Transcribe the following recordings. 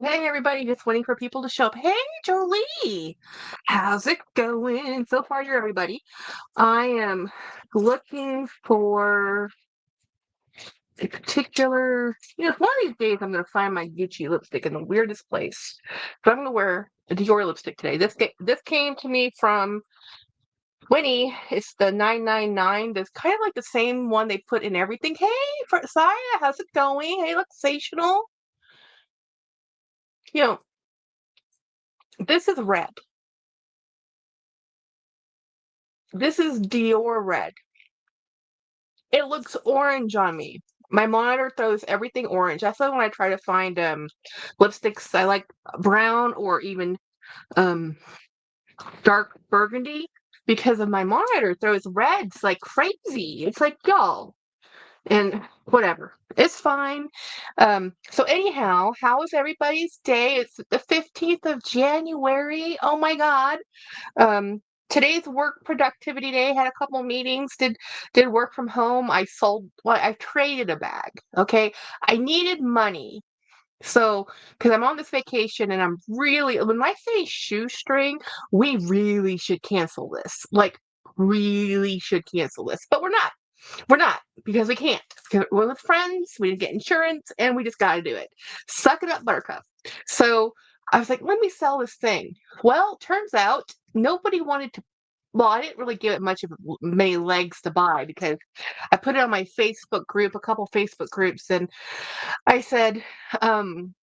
Hey everybody, just waiting for people to show up. Hey Jolie, how's it going? So far, you're everybody. I am looking for a particular, one of these days I'm going to find my Gucci lipstick in the weirdest place. So I'm going to wear a Dior lipstick today. This came to me from Winnie. It's the 999. That's kind of like the same one they put in everything. Hey, Saya, how's it going? Hey, Luxational. You know, this is red. This is Dior red. It looks orange on me. My monitor throws everything orange. That's why when I try to find lipsticks, I like brown or even um dark burgundy because of my monitor throws reds like crazy. It's like y'all and whatever. It's fine. So anyhow, how was everybody's day? It's the 15th of January. Oh my God. Um, Today's work productivity day. Had a couple meetings. Did work from home. I traded a bag. Okay, I needed money. So, because I'm on this vacation and I'm really, when I say shoestring, we really should cancel this. Like, really should cancel this. But we're not. We're not because we can't. We're with friends. We didn't get insurance, and we just got to do it. Suck it up, Buttercup. So I was like, let me sell this thing. Well, turns out nobody wanted to. Well, I didn't really give it many legs to buy because I put it on my Facebook group, a couple Facebook groups, and I said, um,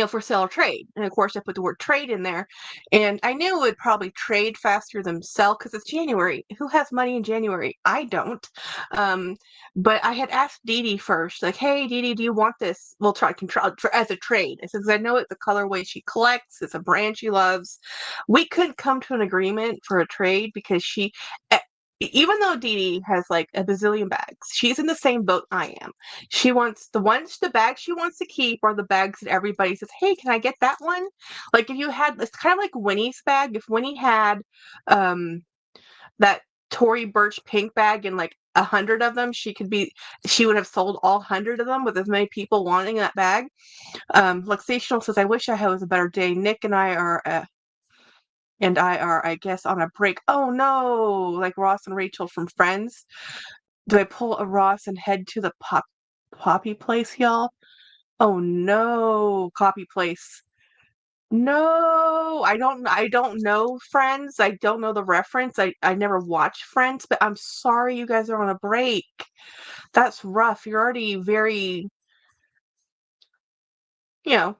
for sale or trade. And of course, I put the word trade in there. And I knew it would probably trade faster than sell because it's January. Who has money in January? I don't. Um, but I had asked Dee Dee first, like, hey, Dee Dee, do you want this? We'll try as a trade. I said, because I know it's a colorway she collects, it's a brand she loves. We couldn't come to an agreement for a trade because even though Dee Dee has like a bazillion bags, she's in the same boat I am. She wants the bags she wants to keep are the bags that everybody says, hey, can I get that one? Like if you had, it's kind of like Winnie's bag. If Winnie had um, that Tory Burch pink bag and like 100 of them, she would have sold all 100 of them with as many people wanting that bag. Luxational says, I wish I was a better day. Nick and I are, I guess, on a break. Oh no, like Ross and Rachel from Friends. Do I pull a Ross and head to the Poppy place, y'all? Oh no, Copy Place. No, I don't know Friends. I don't know the reference. I never watched Friends, but I'm sorry you guys are on a break. That's rough. You're already very, you know,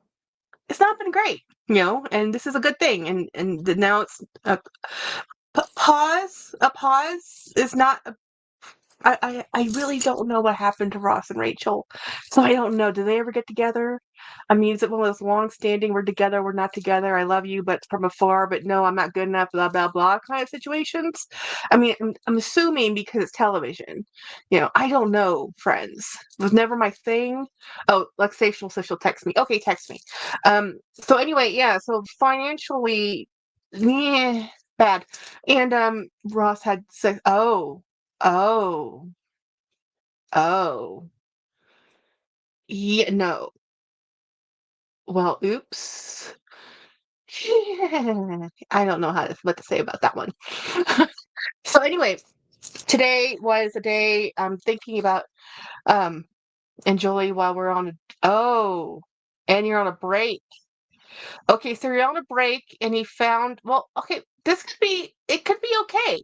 it's not been great, and this is a good thing. And now it's a pause is not I really don't know what happened to Ross and Rachel. So I don't know. Do they ever get together? I mean, is it one of those long-standing, we're together, we're not together, I love you, but from afar, but no, I'm not good enough, blah, blah, blah kind of situations? I mean, I'm assuming because it's television. I don't know, friends. It was never my thing. Oh, Luxational says she'll text me. Okay, text me. So anyway, yeah, so financially, yeah, bad. And Ross had sex. Oh, oh, yeah, no. Well, oops. I don't know what to say about that one. So anyway, today was a day I'm thinking about um and Jolie while we're on and you're on a break. Okay, so you're on a break and he found okay, it could be okay.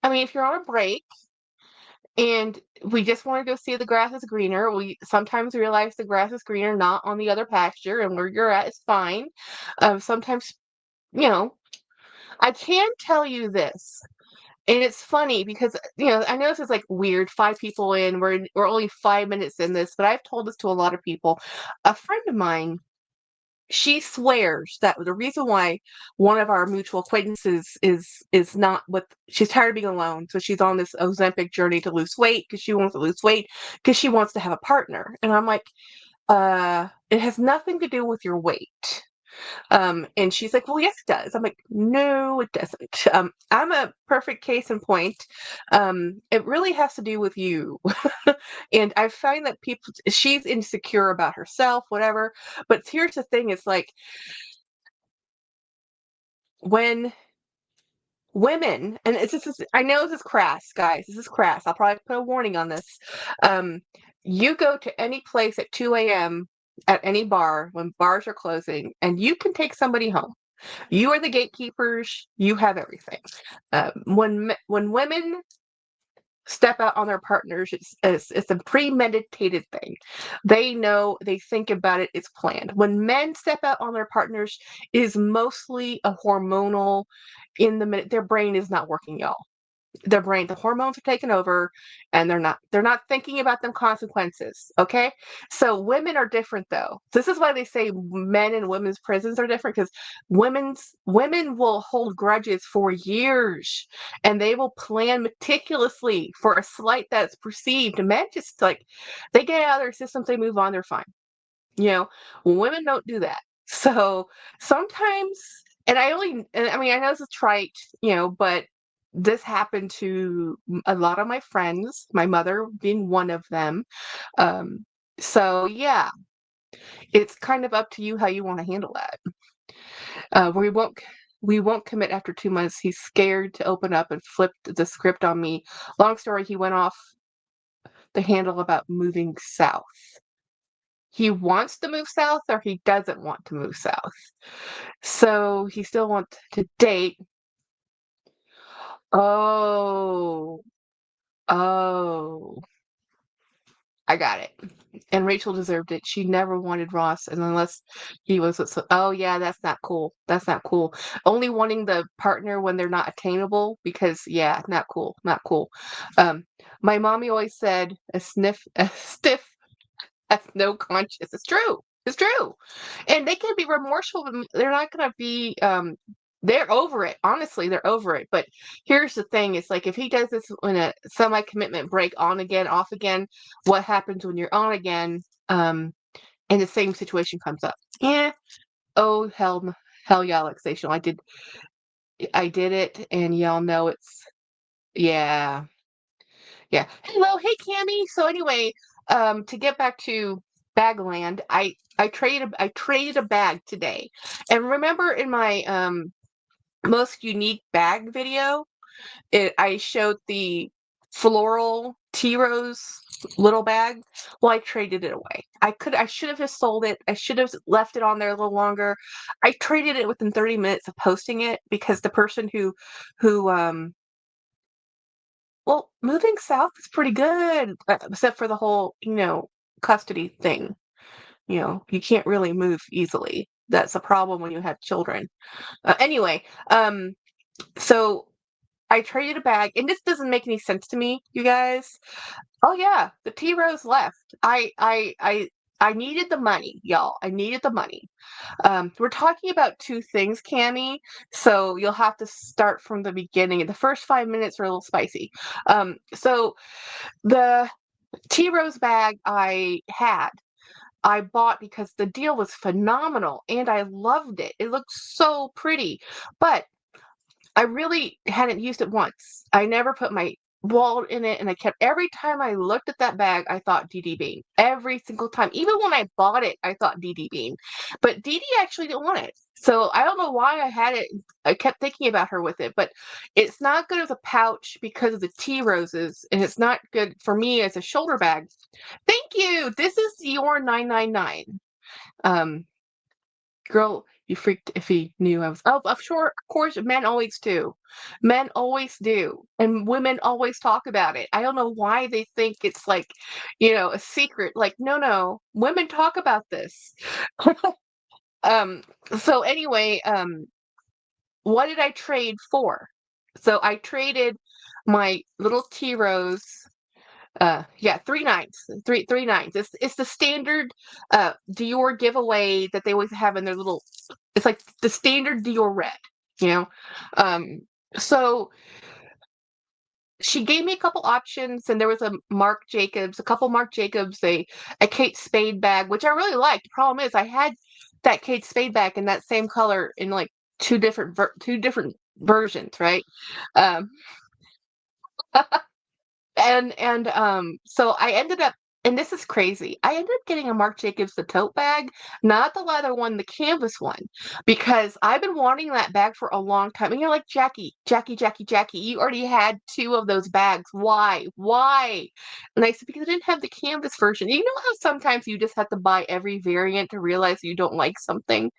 I mean, if you're on a break and we just want to go see the grass is greener. We sometimes realize the grass is greener, not on the other pasture, and where you're at is fine. Sometimes, you know, I can tell you this, and it's funny because I know this is like weird. 5 people in, we're only 5 minutes in this, but I've told this to a lot of people. A friend of mine, she swears that the reason why one of our mutual acquaintances is not with she's tired of being alone, so she's on this Ozempic journey to lose weight because she wants to lose weight because she wants to have a partner. And I'm like, it has nothing to do with your weight. And she's like, well, yes, it does. I'm like, no, it doesn't. I'm a perfect case in point. It really has to do with you. And I find that she's insecure about herself, whatever. But here's the thing, it's like when women, and I know this is crass, guys. This is crass. I'll probably put a warning on this. Um, you go to any place at 2 a.m. at any bar when bars are closing, and you can take somebody home. You are the gatekeepers. You have everything. When women step out on their partners, it's a premeditated thing. They know, they think about it, it's planned. When men step out on their partners, it is mostly a hormonal. In the minute, their brain is not working, y'all. The hormones are taking over, and they're not thinking about them consequences. Okay, so women are different, though. This is why they say men and women's prisons are different, because women will hold grudges for years, and they will plan meticulously for a slight that's perceived. Men just, like, they get out of their systems, they move on, they're fine. Women don't do that. So sometimes, and I mean, I know this is trite, but this happened to a lot of my friends, my mother being one of them. Um, so yeah, it's kind of up to you how you want to handle that. We won't commit after 2 months. He's scared to open up and flipped the script on me. Long story, he went off the handle about moving south. He wants to move south, or he doesn't want to move south. So he still wants to date. Oh, oh, I got it. And Rachel deserved it. She never wanted Ross, and unless he was. Oh yeah, that's not cool. That's not cool. Only wanting the partner when they're not attainable, because yeah, not cool, not cool. Um, my mommy always said, a stiff has no conscience. It's true. It's true. And they can be remorseful, but they're not going to be, they're over it. Honestly, they're over it. But here's the thing. It's like, if he does this in a semi-commitment break, on again, off again, what happens when you're on again, and the same situation comes up? Yeah. Oh, hell yeah, Alexation. I did it, and y'all know it's, yeah. Yeah. Hello, hey Cammy. So anyway, to get back to Bagland, I traded a bag today. And remember in my most unique bag video, I showed the floral tea rose little bag. Well, I traded it away. I should have just sold it. I should have left it on there a little longer. I traded it within 30 minutes of posting it, because the person who well, moving south is pretty good, except for the whole, custody thing. You can't really move easily. That's a problem when you have children. Anyway, so I traded a bag, and this doesn't make any sense to me, you guys. Oh yeah, the T Rose left. I needed the money, y'all. I needed the money. We're talking about two things, Cammy, so you'll have to start from the beginning. The first 5 minutes are a little spicy. So the Tea Rose bag I bought because the deal was phenomenal, and I loved it. It looked so pretty, but I really hadn't used it once. I never put my wallet in it, and every time I looked at that bag, I thought DD Bean. Every single time. Even when I bought it, I thought DD Bean. But DD actually didn't want it. So I don't know why I had it. I kept thinking about her with it, but it's not good as a pouch because of the tea roses, and it's not good for me as a shoulder bag. Thank you. This is your 999. Girl, you freaked if he knew I was. Oh, I'm sure, of course, men always do. Men always do. And women always talk about it. I don't know why they think it's like, a secret. Like, no, no. Women talk about this. um, so anyway, what did I trade for? So I traded my little tea rose. Yeah, three nines, three nines. It's the standard Dior giveaway that they always have in their little. It's like the standard Dior red, you know. Um, so she gave me a couple options, and there was a couple Marc Jacobs, a Kate Spade bag, which I really liked. The problem is, I had that Kate Spade bag in that same color in like two different versions, right? Um, so I ended up, and this is crazy. I ended up getting a Marc Jacobs the tote bag, not the leather one, the canvas one, because I've been wanting that bag for a long time. And you're like, Jackie, you already had two of those bags. Why? Why? And I said, because I didn't have the canvas version. You know how sometimes you just have to buy every variant to realize you don't like something?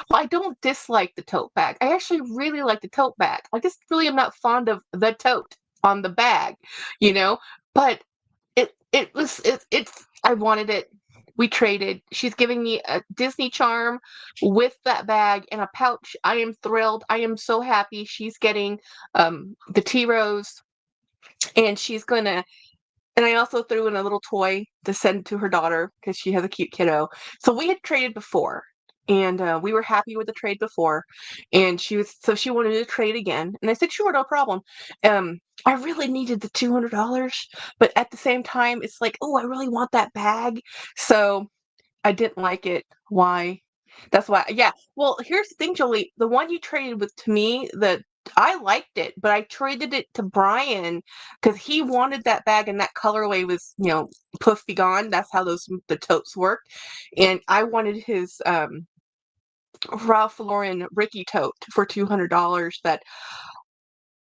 Well, I don't dislike the tote bag. I actually really like the tote bag. I just really am not fond of the tote on the bag, you know? But it's I wanted it. We traded. She's giving me a Disney charm with that bag and a pouch. I am thrilled. I am so happy. She's getting the tea rose, and she's gonna, and I also threw in a little toy to send to her daughter because she has a cute kiddo. So we had traded before, and we were happy with the trade before. And she wanted to trade again, and I said, sure, no problem. I really needed the $200, but at the same time, it's like, oh, I really want that bag. So I didn't like it. Why? That's why. Yeah. Well, here's the thing, Jolie. The one you traded with to me, that I liked it, but I traded it to Brian because he wanted that bag, and that colorway was, poof be gone. That's how the totes work. And I wanted his Ralph Lauren Ricky tote for $200 that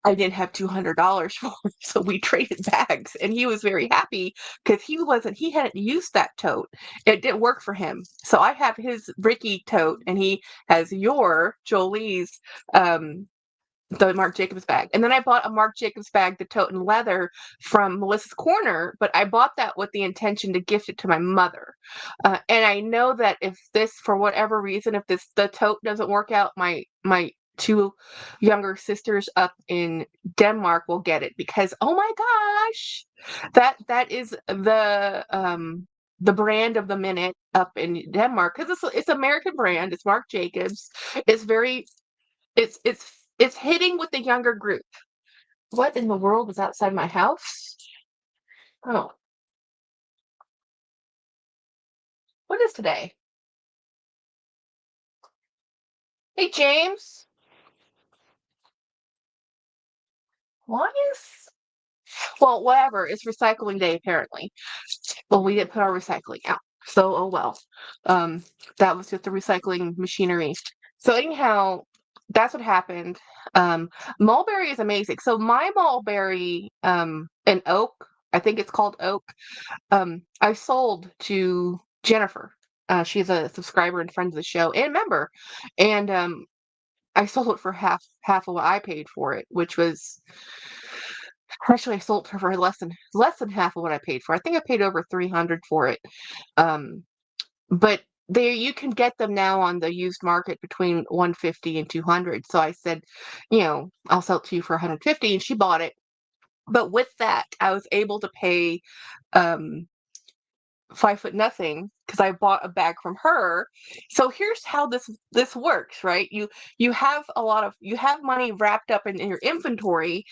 I didn't have $200 for, so we traded bags, and he was very happy because he hadn't used that tote. It didn't work for him. So I have his Ricky tote, and he has your Jolie's the Marc Jacobs bag. And then I bought a Marc Jacobs bag, the tote in leather from Melissa's Corner, but I bought that with the intention to gift it to my mother. And I know that if this, for whatever reason, if the tote doesn't work out, my two younger sisters up in Denmark will get it, because oh my gosh, that is the brand of the minute up in Denmark, because it's American brand. It's Marc Jacobs. It's very it's hitting with the younger group. What in the world was outside my house? Oh, what is today? Hey, James. Why is well, whatever. It's recycling day apparently. Well, we didn't put our recycling out, so oh well. Um, that was just the recycling machinery. So anyhow, that's what happened. Mulberry is amazing. So my mulberry, an oak, I think it's called oak. I sold to Jennifer. She's a subscriber and friend of the show and member, and I sold it for half of what I paid for it, which was actually I sold it for less than half of what I paid for. I think I paid over 300 for it. Um, but there you can get them now on the used market between 150 and 200. So I said, I'll sell it to you for 150, and she bought it. But with that, I was able to pay um 5 foot nothing because I bought a bag from her. So here's how this works, right? You have you have money wrapped up in your inventory,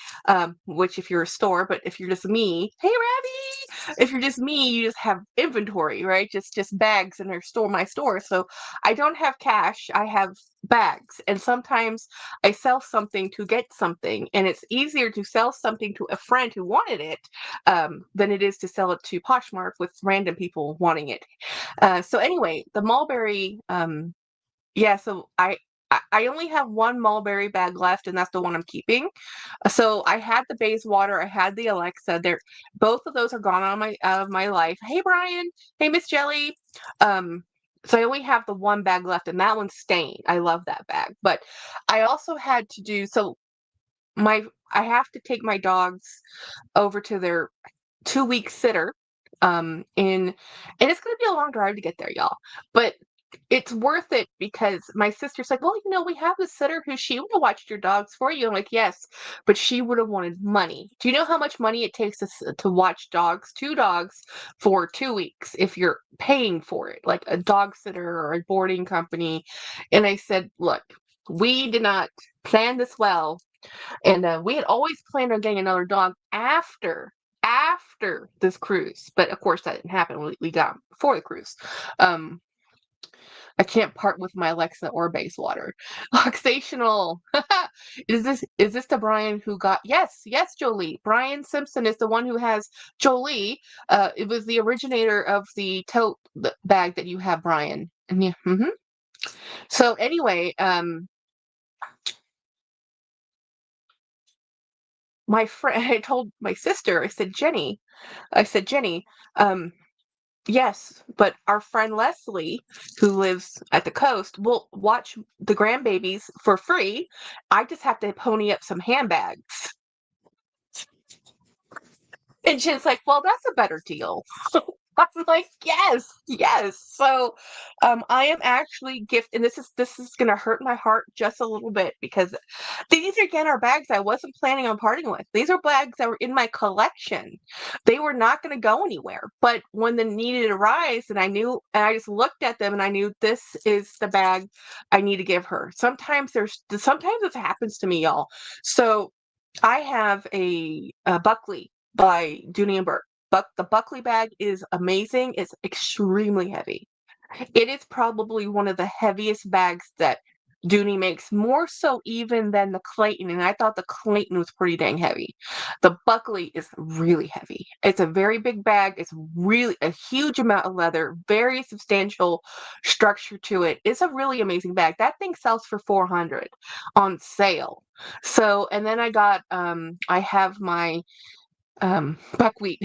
which if you're a store, but if you're just me, hey Ravi, if you're just me, you just have inventory, right? Just bags in my store. So I don't have cash, I have bags, and sometimes I sell something to get something, and it's easier to sell something to a friend who wanted it than it is to sell it to Poshmark with random people wanting it. So anyway, the mulberry, yeah. So I only have one mulberry bag left, and that's the one I'm keeping. So I had the Bayswater, I had the Alexa. Both of those are gone out of my life. Hey Brian, hey Miss Jelly. So I only have the one bag left, and that one's staying. I love that bag, but I also had to do so. I have to take my dogs over to their 2-week sitter. And it's gonna be a long drive to get there, y'all. But it's worth it because my sister's like, well, we have this sitter who she would have watched your dogs for you. I'm like, yes, but she would have wanted money. Do you know how much money it takes to watch two dogs for 2 weeks if you're paying for it, like a dog sitter or a boarding company? And I said, look, we did not plan this well, and we had always planned on getting another dog after this cruise, but of course that didn't happen. We got before the cruise. I can't part with my Alexa or Bayswater. Oxational. Is this the Brian who got yes, Jolie. Brian Simpson is the one who has Jolie. It was the originator of the tote bag that you have, Brian. And yeah, So anyway, my friend I told my sister, I said, Jenny, um, yes, but our friend Leslie, who lives at the coast, will watch the grandbabies for free. I just have to pony up some handbags. And she's like, well, that's a better deal. I'm like, yes, yes. So, I am actually and this is gonna hurt my heart just a little bit because these again are bags I wasn't planning on parting with. These are bags that were in my collection. They were not gonna go anywhere. But when the needed arise, and I just looked at them and I knew this is the bag I need to give her. Sometimes this happens to me, y'all. So I have a Buckley by Dooney and Burke. The Buckley bag is amazing. It's extremely heavy. It is probably one of the heaviest bags that Dooney makes, more so even than the Clayton, and I thought the Clayton was pretty dang heavy. The Buckley is really heavy. It's a very big bag. It's really a huge amount of leather, very substantial structure to it. It's a really amazing bag. That thing sells for $400 on sale. So, and then I have my buckwheat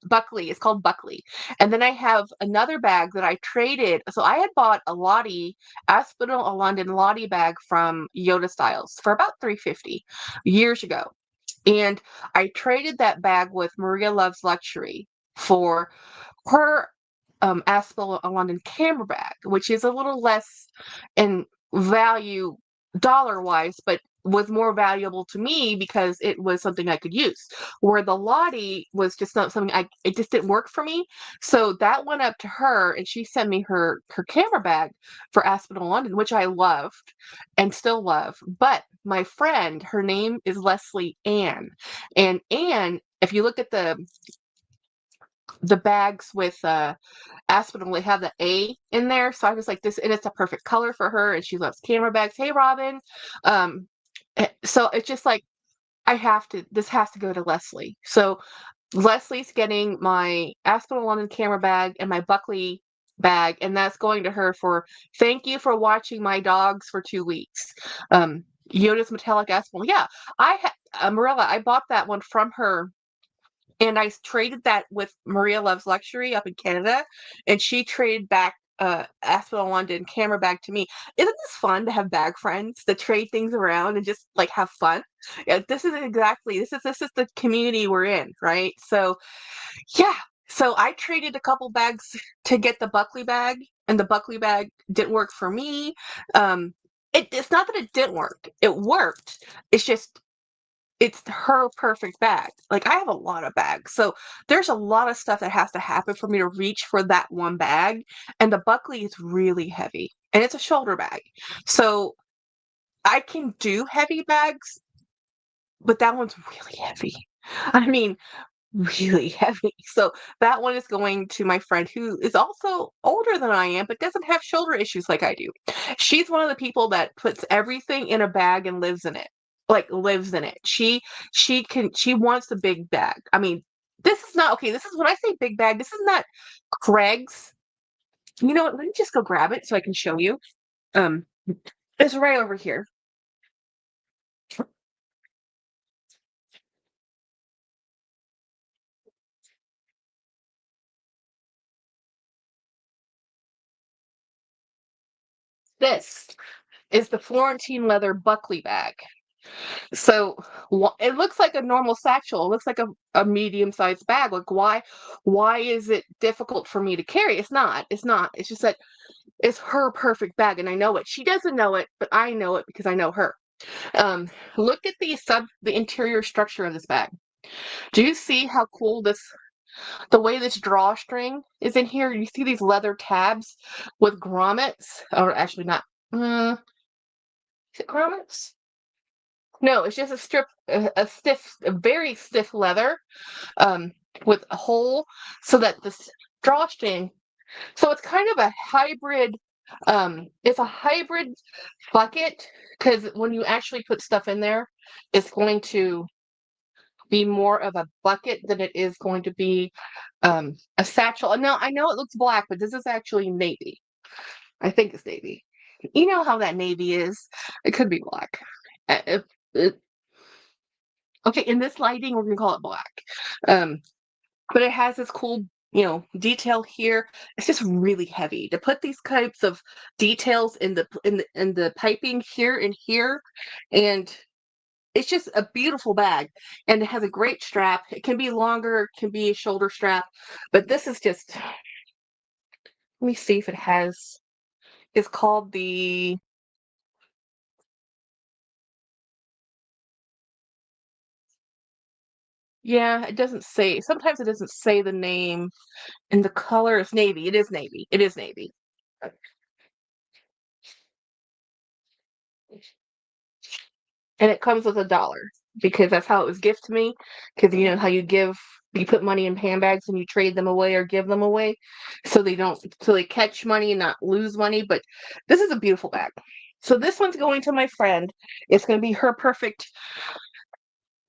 Buckley. It's called Buckley. And then I have another bag that I traded. So I had bought a Lottie Aspinall, a London Lottie bag from Yoda Styles for about $350 years ago. And I traded that bag with Maria Loves Luxury for her Aspinall, a London camera bag, which is a little less in value dollar wise, but was more valuable to me because it was something I could use. Where the Lottie was just not something it just didn't work for me. So that went up to her, and she sent me her camera bag for Aspinall London, which I loved and still love. But my friend, her name is Leslie Ann, and Ann, if you look at the bags with Aspinall, they have the A in there. So I was like, this, and it's a perfect color for her, and she loves camera bags. Hey, Robin. Um, so it's just like, this has to go to Leslie. So Leslie's getting my Aspinall London camera bag and my Buckley bag, and that's going to her for thank you for watching my dogs for 2 weeks. Yoda's metallic Aspinall. Yeah, Marilla, I bought that one from her. And I traded that with Maria Loves Luxury up in Canada, and she traded back Aspinall London camera bag to me. Isn't this fun to have bag friends that trade things around and just like have fun? Yeah, this is the community we're in, right? So yeah. So I traded a couple bags to get the Buckley bag, and the Buckley bag didn't work for me. It's not that it didn't work. It worked. It's just it's her perfect bag. Like, I have a lot of bags, so there's a lot of stuff that has to happen for me to reach for that one bag, and the Buckley is really heavy, and it's a shoulder bag. So, I can do heavy bags, but that one's really heavy. I mean, really heavy. So, that one is going to my friend who is also older than I am, but doesn't have shoulder issues like I do. She's one of the people that puts everything in a bag and lives in it. Like, lives in it. She wants the big bag. I mean, this is not okay. This is when I say big bag, this is not Craig's. You know what? Let me just go grab it so I can show you. Um, it's right over here. This is the Florentine leather Buckley bag. So it looks like a normal satchel. It looks like a medium-sized bag. Like, why is it difficult for me to carry? It's not. It's not. It's just that it's her perfect bag, and I know it. She doesn't know it, but I know it because I know her. Look at the interior structure of this bag. Do you see how cool the way this drawstring is in here? You see these leather tabs with grommets, or actually not. Is it grommets? No, it's just a very stiff leather, um, with a hole so that this drawstring. So it's kind of a hybrid. It's a hybrid bucket because when you actually put stuff in there, it's going to be more of a bucket than it is going to be a satchel. And now I know it looks black, but this is actually navy. I think it's navy. You know how that navy is. It could be black. If, okay, in this lighting, we're gonna call it black. Um, but it has this cool, detail here. It's just really heavy to put these types of details in the piping here and here, and it's just a beautiful bag. And it has a great strap. It can be longer, it can be a shoulder strap, but this is just. Let me see if it has. It's called the. Yeah, it doesn't say. Sometimes it doesn't say the name, and the color is navy. It is navy. It is navy. And it comes with $1 because that's how it was gifted to me. Because you know how you put money in handbags and you trade them away or give them away, so they catch money and not lose money. But this is a beautiful bag. So this one's going to my friend. It's going to be her perfect.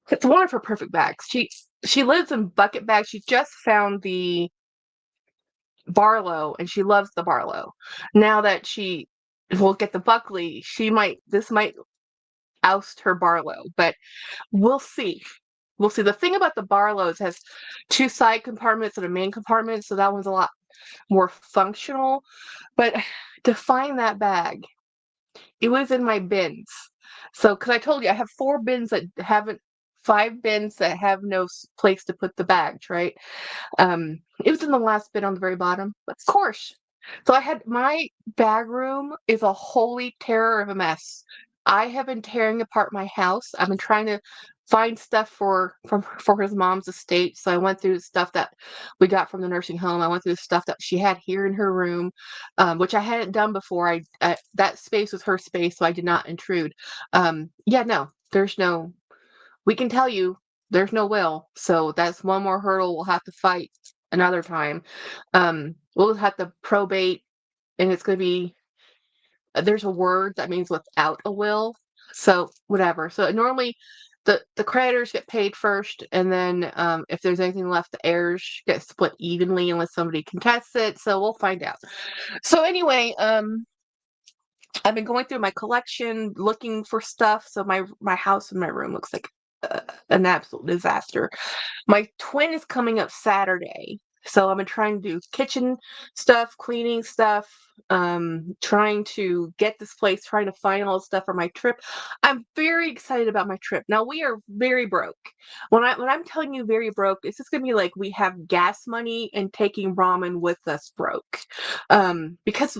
It's one of her perfect bags. She lives in bucket bags. She just found the Barlow and she loves the Barlow. Now that she will get the Buckley, this might oust her Barlow, but we'll see. We'll see. The thing about the Barlows has two side compartments and a main compartment, so that one's a lot more functional. But to find that bag, it was in my bins. So, because I told you, I have 5 bins that have no place to put the bags, right? It was in the last bin on the very bottom, but of course. So I had my bag room is a holy terror of a mess. I have been tearing apart my house. I've been trying to find stuff for his mom's estate. So I went through the stuff that we got from the nursing home. I went through the stuff that she had here in her room, which I hadn't done before. That space was her space, so I did not intrude. Yeah, no, there's no. We can tell you there's no will. So that's one more hurdle we'll have to fight another time. We'll have to probate, and it's going to be there's a word that means without a will. So whatever. So normally the creditors get paid first, and then if there's anything left, the heirs get split evenly unless somebody contests it. So we'll find out. So anyway, I've been going through my collection looking for stuff. So my house and my room looks like an absolute disaster. My twin is coming up Saturday, so I've been trying to do kitchen stuff, cleaning stuff, trying to get this place, trying to find all the stuff for my trip. I'm very excited about my trip. Now we are very broke. When I'm telling you very broke, it's just gonna be like we have gas money and taking ramen with us broke, because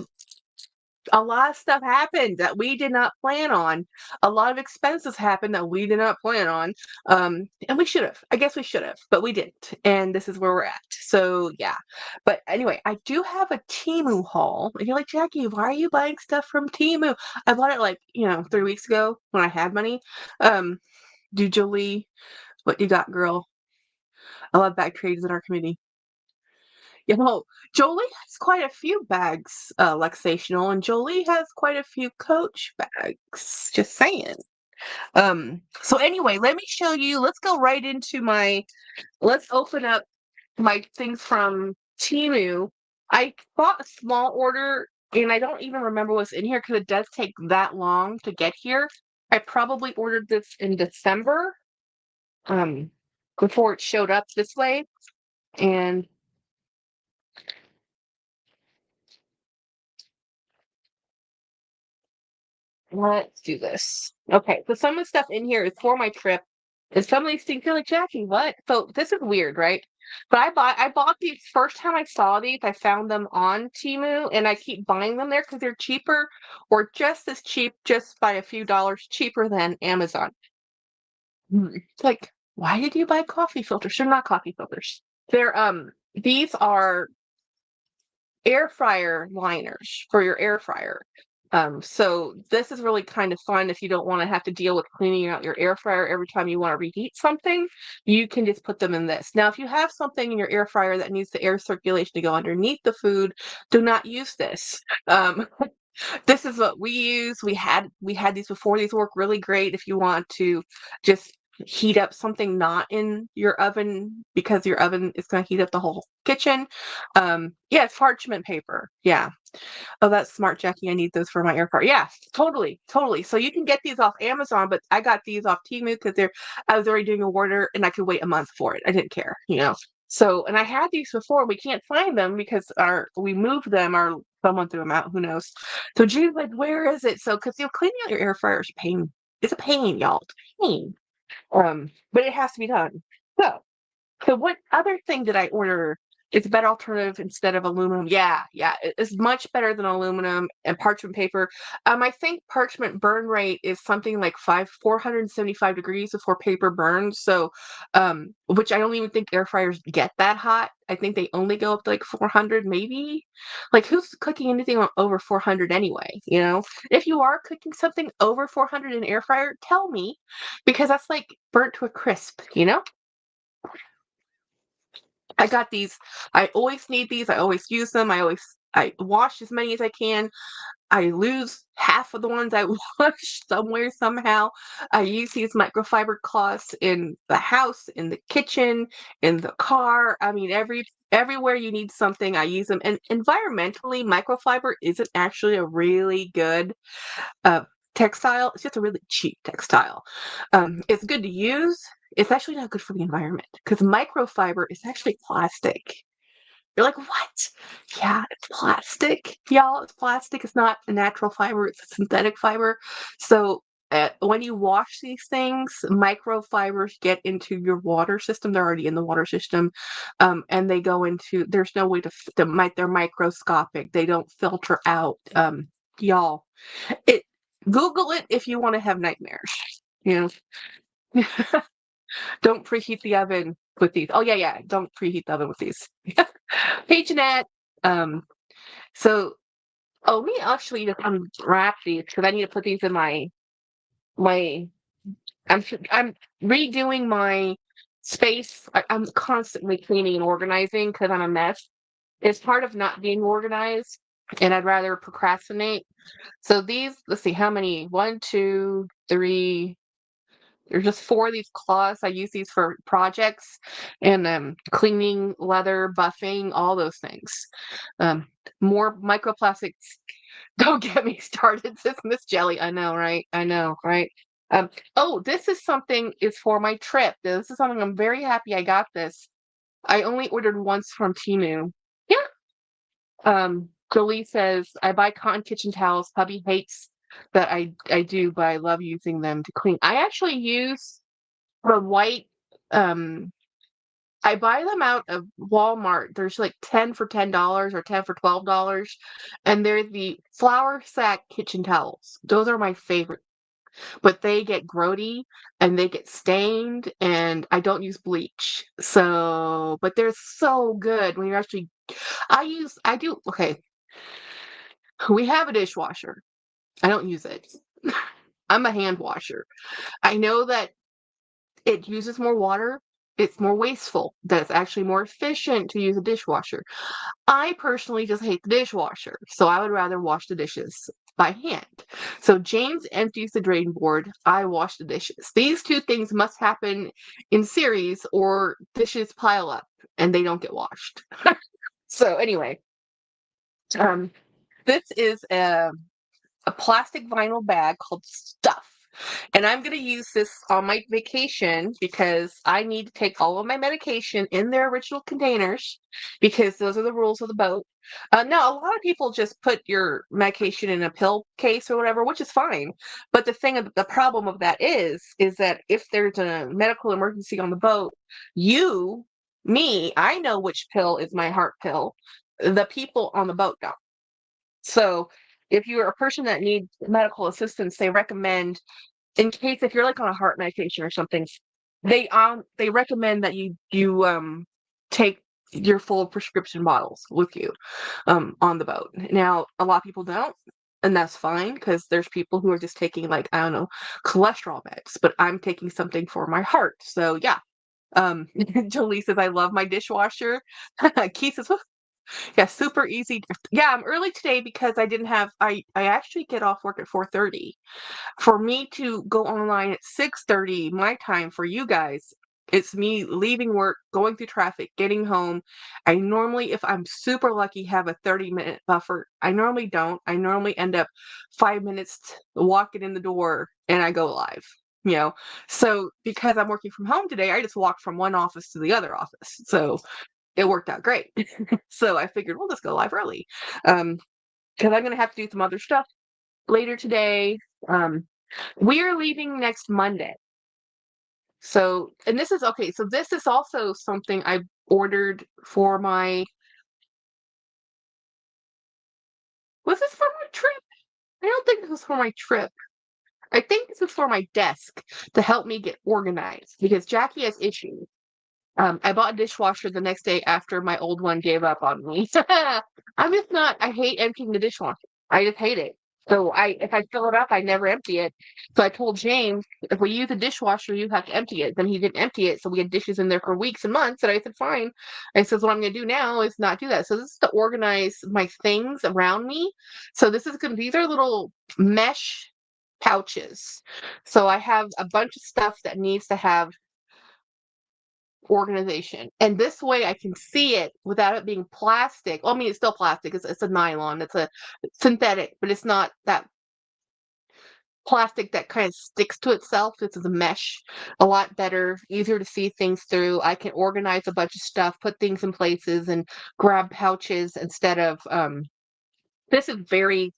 a lot of stuff happened that we did not plan on. A lot of expenses happened that we did not plan on. And we should have. I guess we should have, but we didn't. And this is where we're at. So yeah. But anyway, I do have a Temu haul. And you're like, Jackie, why are you buying stuff from Temu? I bought it like, 3 weeks ago when I had money. Do Jolie, what you got, girl? I love bag trades in our community. Jolie has quite a few bags, Lexational, and Jolie has quite a few Coach bags. Just saying. So anyway, let me show you. Let's go right into let's open up my things from Temu. I bought a small order, and I don't even remember what's in here because it does take that long to get here. I probably ordered this in December, um, before it showed up this way, and let's do this. Okay, so some of the stuff in here is for my trip. And some of these things are like, Jackie, what? So this is weird, right? But I bought these first time I saw these, I found them on Temu, and I keep buying them there because they're cheaper or just as cheap, just by a few dollars cheaper than Amazon. It's like, why did you buy coffee filters? They're not coffee filters. These are air fryer liners for your air fryer. So this is really kind of fun if you don't want to have to deal with cleaning out your air fryer every time you want to reheat something. You can just put them in this. Now, if you have something in your air fryer that needs the air circulation to go underneath the food, do not use this. This is what we use. We had these before. These work really great if you want to just heat up something not in your oven because your oven is going to heat up the whole kitchen. Yeah, it's parchment paper. Yeah. Oh, that's smart, Jackie. I need those for my air fryer. Yeah, totally, totally. So you can get these off Amazon, but I got these off Temu because I was already doing a order and I could wait a month for it. I didn't care, you know. So, and I had these before. We can't find them because we moved them or someone threw them out. Who knows? So Judy's like, where is it? So, because cleaning out your air fryer is a pain. It's a pain, y'all. It's a pain. But it has to be done. So. So what other thing did I order? It's a better alternative instead of aluminum. Yeah, yeah, it's much better than aluminum and parchment paper. I think parchment burn rate is something like 475 degrees before paper burns. So, which I don't even think air fryers get that hot. I think they only go up to like 400, maybe. Like, who's cooking anything over 400 anyway? You know, if you are cooking something over 400 in air fryer, tell me, because that's like burnt to a crisp. You know. I got these. I always need these. I always use them. I wash as many as I can. I lose half of the ones I wash somewhere somehow. I use these microfiber cloths in the house, in the kitchen, in the car. I mean, everywhere you need something, I use them. And environmentally, microfiber isn't actually a really good uh, textile. It's just a really cheap textile. It's good to use. It's actually not good for the environment because microfiber is actually plastic. You're like, what? Yeah, it's plastic, y'all. It's plastic. It's not a natural fiber. It's a synthetic fiber. So when you wash these things, microfibers get into your water system. They're already in the water system, and they go into. There's no way they're microscopic. They don't filter out. Y'all, it. Google it if you want to have nightmares. You know. Don't preheat the oven with these. Oh, yeah, yeah. Don't preheat the oven with these. Hey, Jeanette. Um, so, let me actually just unwrap these because I need to put these in my. I'm redoing my space. I'm constantly cleaning and organizing because I'm a mess. It's part of not being organized, and I'd rather procrastinate. So these, let's see, how many? One, two, three. There's just four of these cloths. I use these for projects and cleaning, leather, buffing, all those things. Um, More microplastics. Don't get me started, says Miss Jelly. I know, right? I know, right? Oh, this is something is for my trip. This is something I'm very happy I got this. I only ordered once from Temu. Yeah. Jolie says, I buy cotton kitchen towels. Hubby hates that I do, but I love using them to clean. I actually use the white, um, I buy them out of Walmart. There's like 10 for $10 or 10 for $12. And they're the flour sack kitchen towels. Those are my favorite. But they get grody and they get stained, and I don't use bleach. So, but they're so good when you're actually, okay, we have a dishwasher. I don't use it. I'm a hand washer. I know that it uses more water. It's more wasteful. That it's actually more efficient to use a dishwasher. I personally just hate the dishwasher, so I would rather wash the dishes by hand. So James empties the drain board. I wash the dishes. These two things must happen in series, or dishes pile up and they don't get washed. So anyway, um, this is a plastic vinyl bag called Stuff. And I'm going to use this on my vacation because I need to take all of my medication in their original containers because those are the rules of the boat. Now, a lot of people just put your medication in a pill case or whatever, which is fine. But the problem of that is that if there's a medical emergency on the boat, I know which pill is my heart pill. The people on the boat don't. So if you're a person that needs medical assistance, they recommend, in case if you're like on a heart medication or something, they recommend that you take your full prescription bottles with you on the boat. Now, a lot of people don't. and that's fine because there's people who are just taking like, I don't know, cholesterol meds, but I'm taking something for my heart. So yeah. Jolie says, I love my dishwasher. Keith says, yeah, super easy. Yeah, I'm early today because I actually get off work at 4:30. For me to go online at 6:30 my time for you guys, it's me leaving work, going through traffic, getting home. I normally, if I'm super lucky, have a 30-minute buffer. I normally don't. I normally end up 5 minutes walking in the door and I go live. You know, so because I'm working from home today, I just walked from one office to the other office. So it worked out great. So I figured we'll just go live early. Because I'm gonna have to do some other stuff later today. Um, we're leaving next Monday. So, and this is okay. So this is also something I ordered for my. Was this for my trip? I don't think this was for my trip. I think this is for my desk to help me get organized because Jackie has issues. I bought a dishwasher the next day after my old one gave up on me. I'm just not, I hate emptying the dishwasher. I just hate it. So if I fill it up, I never empty it. So I told James, if we use a dishwasher, you have to empty it. Then he didn't empty it. So we had dishes in there for weeks and months. And I said, fine. I said, what I'm going to do now is not do that. So this is to organize my things around me. So these are little mesh pouches. So I have a bunch of stuff that needs to have organization. And this way I can see it without it being plastic. Well, I mean, it's still plastic. It's a nylon. It's a synthetic, but it's not that plastic that kind of sticks to itself. This is a mesh. A lot better, easier to see things through. I can organize a bunch of stuff, put things in places, and grab pouches instead of this is very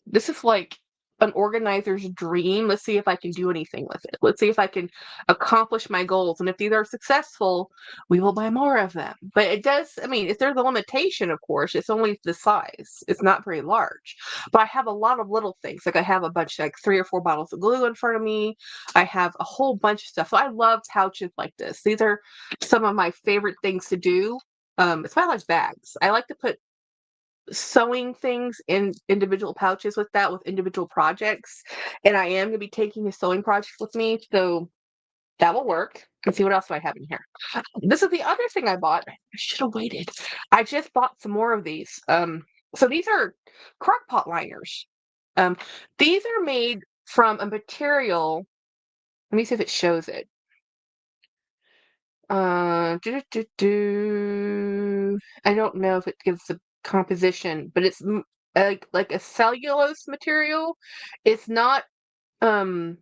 this is like an organizer's dream. Let's see if I can do anything with it. Let's see if I can accomplish my goals. And if these are successful, we will buy more of them. But it does, I mean, if there's a limitation, of course, it's only the size. It's not very large. But I have a lot of little things. Like I have a bunch, like 3 or 4 bottles of glue in front of me. I have a whole bunch of stuff. So I love pouches like this. These are some of my favorite things to do. It's my like bags. I like to put sewing things in individual pouches with individual projects. And I am going to be taking a sewing project with me. So that will work. Let's see what else do I have in here. This is the other thing I bought. I should have waited. I just bought some more of these. So these are crock pot liners. Um, these are made from a material. Let me see if it shows it. I don't know if it gives the composition, but it's like a cellulose material. It's not um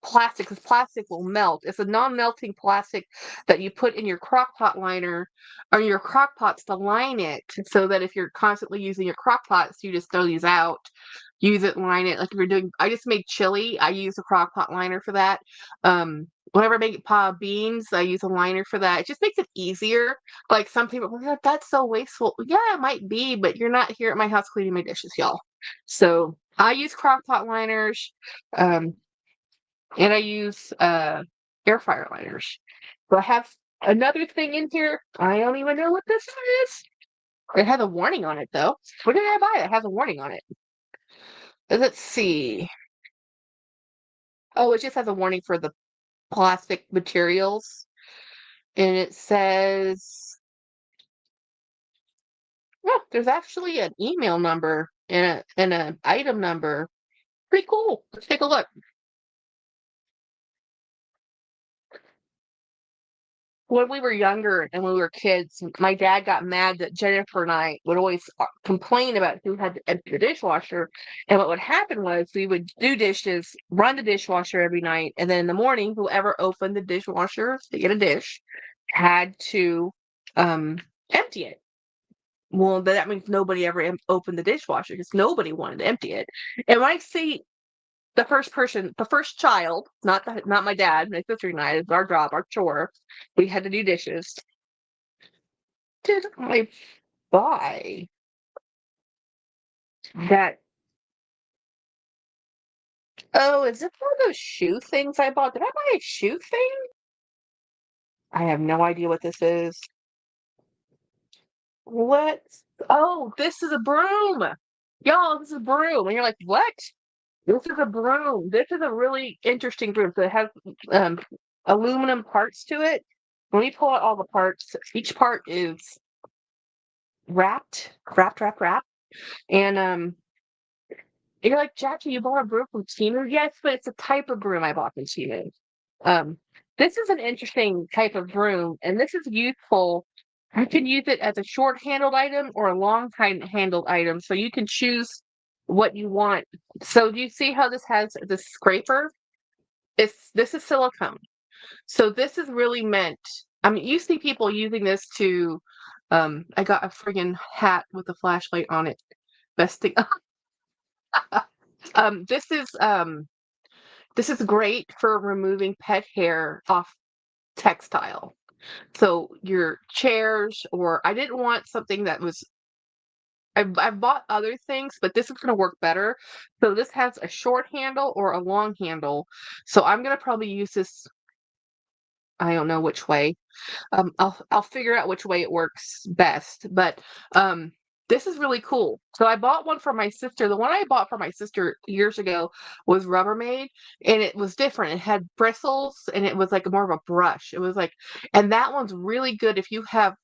plastic because plastic will melt. It's a non-melting plastic that you put in your crock pot liner or your crock pots to line it so that if you're constantly using your crock pots, you just throw these out, use it, line it. Like if you're doing, I just made chili. I use a crock pot liner for that. Whenever I make beans, I use a liner for that. It just makes it easier. Like some people, "Oh, that's so wasteful." Yeah, it might be, but you're not here at my house cleaning my dishes, y'all. So I use crock pot liners. Um, and I use air fryer liners. So I have another thing in here. I don't even know what this is. It has a warning on it though. What did I buy? It has a warning on it. Let's see. Oh, it just has a warning for the plastic materials. And it says, oh, there's actually an email number and an item number. Pretty cool. Let's take a look. When we were younger and when we were kids, my dad got mad that Jennifer and I would always complain about who had to empty the dishwasher. And what would happen was we would do dishes, run the dishwasher every night, and then in the morning, whoever opened the dishwasher to get a dish had to empty it. Well, that means nobody ever opened the dishwasher because nobody wanted to empty it. And when I see the first child, not my dad, my sister and I, it's our job, our chore. We had to do dishes. Did I buy that? Oh, is it one of those shoe things I bought? Did I buy a shoe thing? I have no idea what this is. What? Oh, this is a broom. y'all, this is a broom. And you're like, what? This is a broom. This is a really interesting broom. So it has um, aluminum parts to it. When we pull out all the parts, each part is wrapped. And you're like, Jackie, you bought a broom from Temu? Yes, but it's a type of broom I bought from Temu. Um, this is an interesting type of broom, and this is useful. You can use it as a short-handled item or a long-handled item, so you can choose what you want. So do you see how this has the scraper? This is silicone. So this is really meant. I mean, you see people using this to. I got a friggin' hat with a flashlight on it. Best thing. Um, this is um, this is great for removing pet hair off textile. So your chairs, or I didn't want something that was. I've bought other things, but this is going to work better. So this has a short handle or a long handle. So I'm going to probably use this. I don't know which way. I'll figure out which way it works best. But this is really cool. So I bought one for my sister. The one I bought for my sister years ago was Rubbermaid, and it was different. It had bristles, and it was like more of a brush. It was like, and that one's really good if you have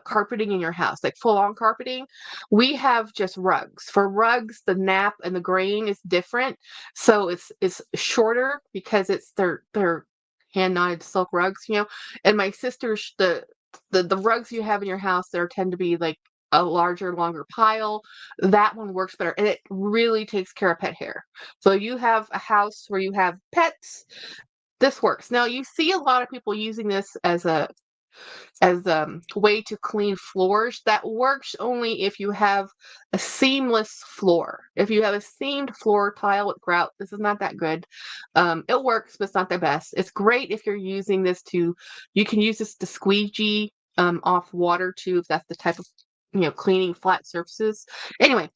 carpeting in your house, like full on carpeting. We have just rugs. For rugs, the nap and the grain is different, so it's shorter because it's they're hand knotted silk rugs, you know. And my sister's the rugs you have in your house there tend to be like a larger, longer pile. That one works better, and it really takes care of pet hair. So you have a house where you have pets, this works. Now you see a lot of people using this as a way to clean floors. That works only if you have a seamless floor. If you have a seamed floor tile with grout, this is not that good. It works, but it's not the best. It's great if you're using this to, you can use this to squeegee off water too, if that's the type of, cleaning flat surfaces. Anyway,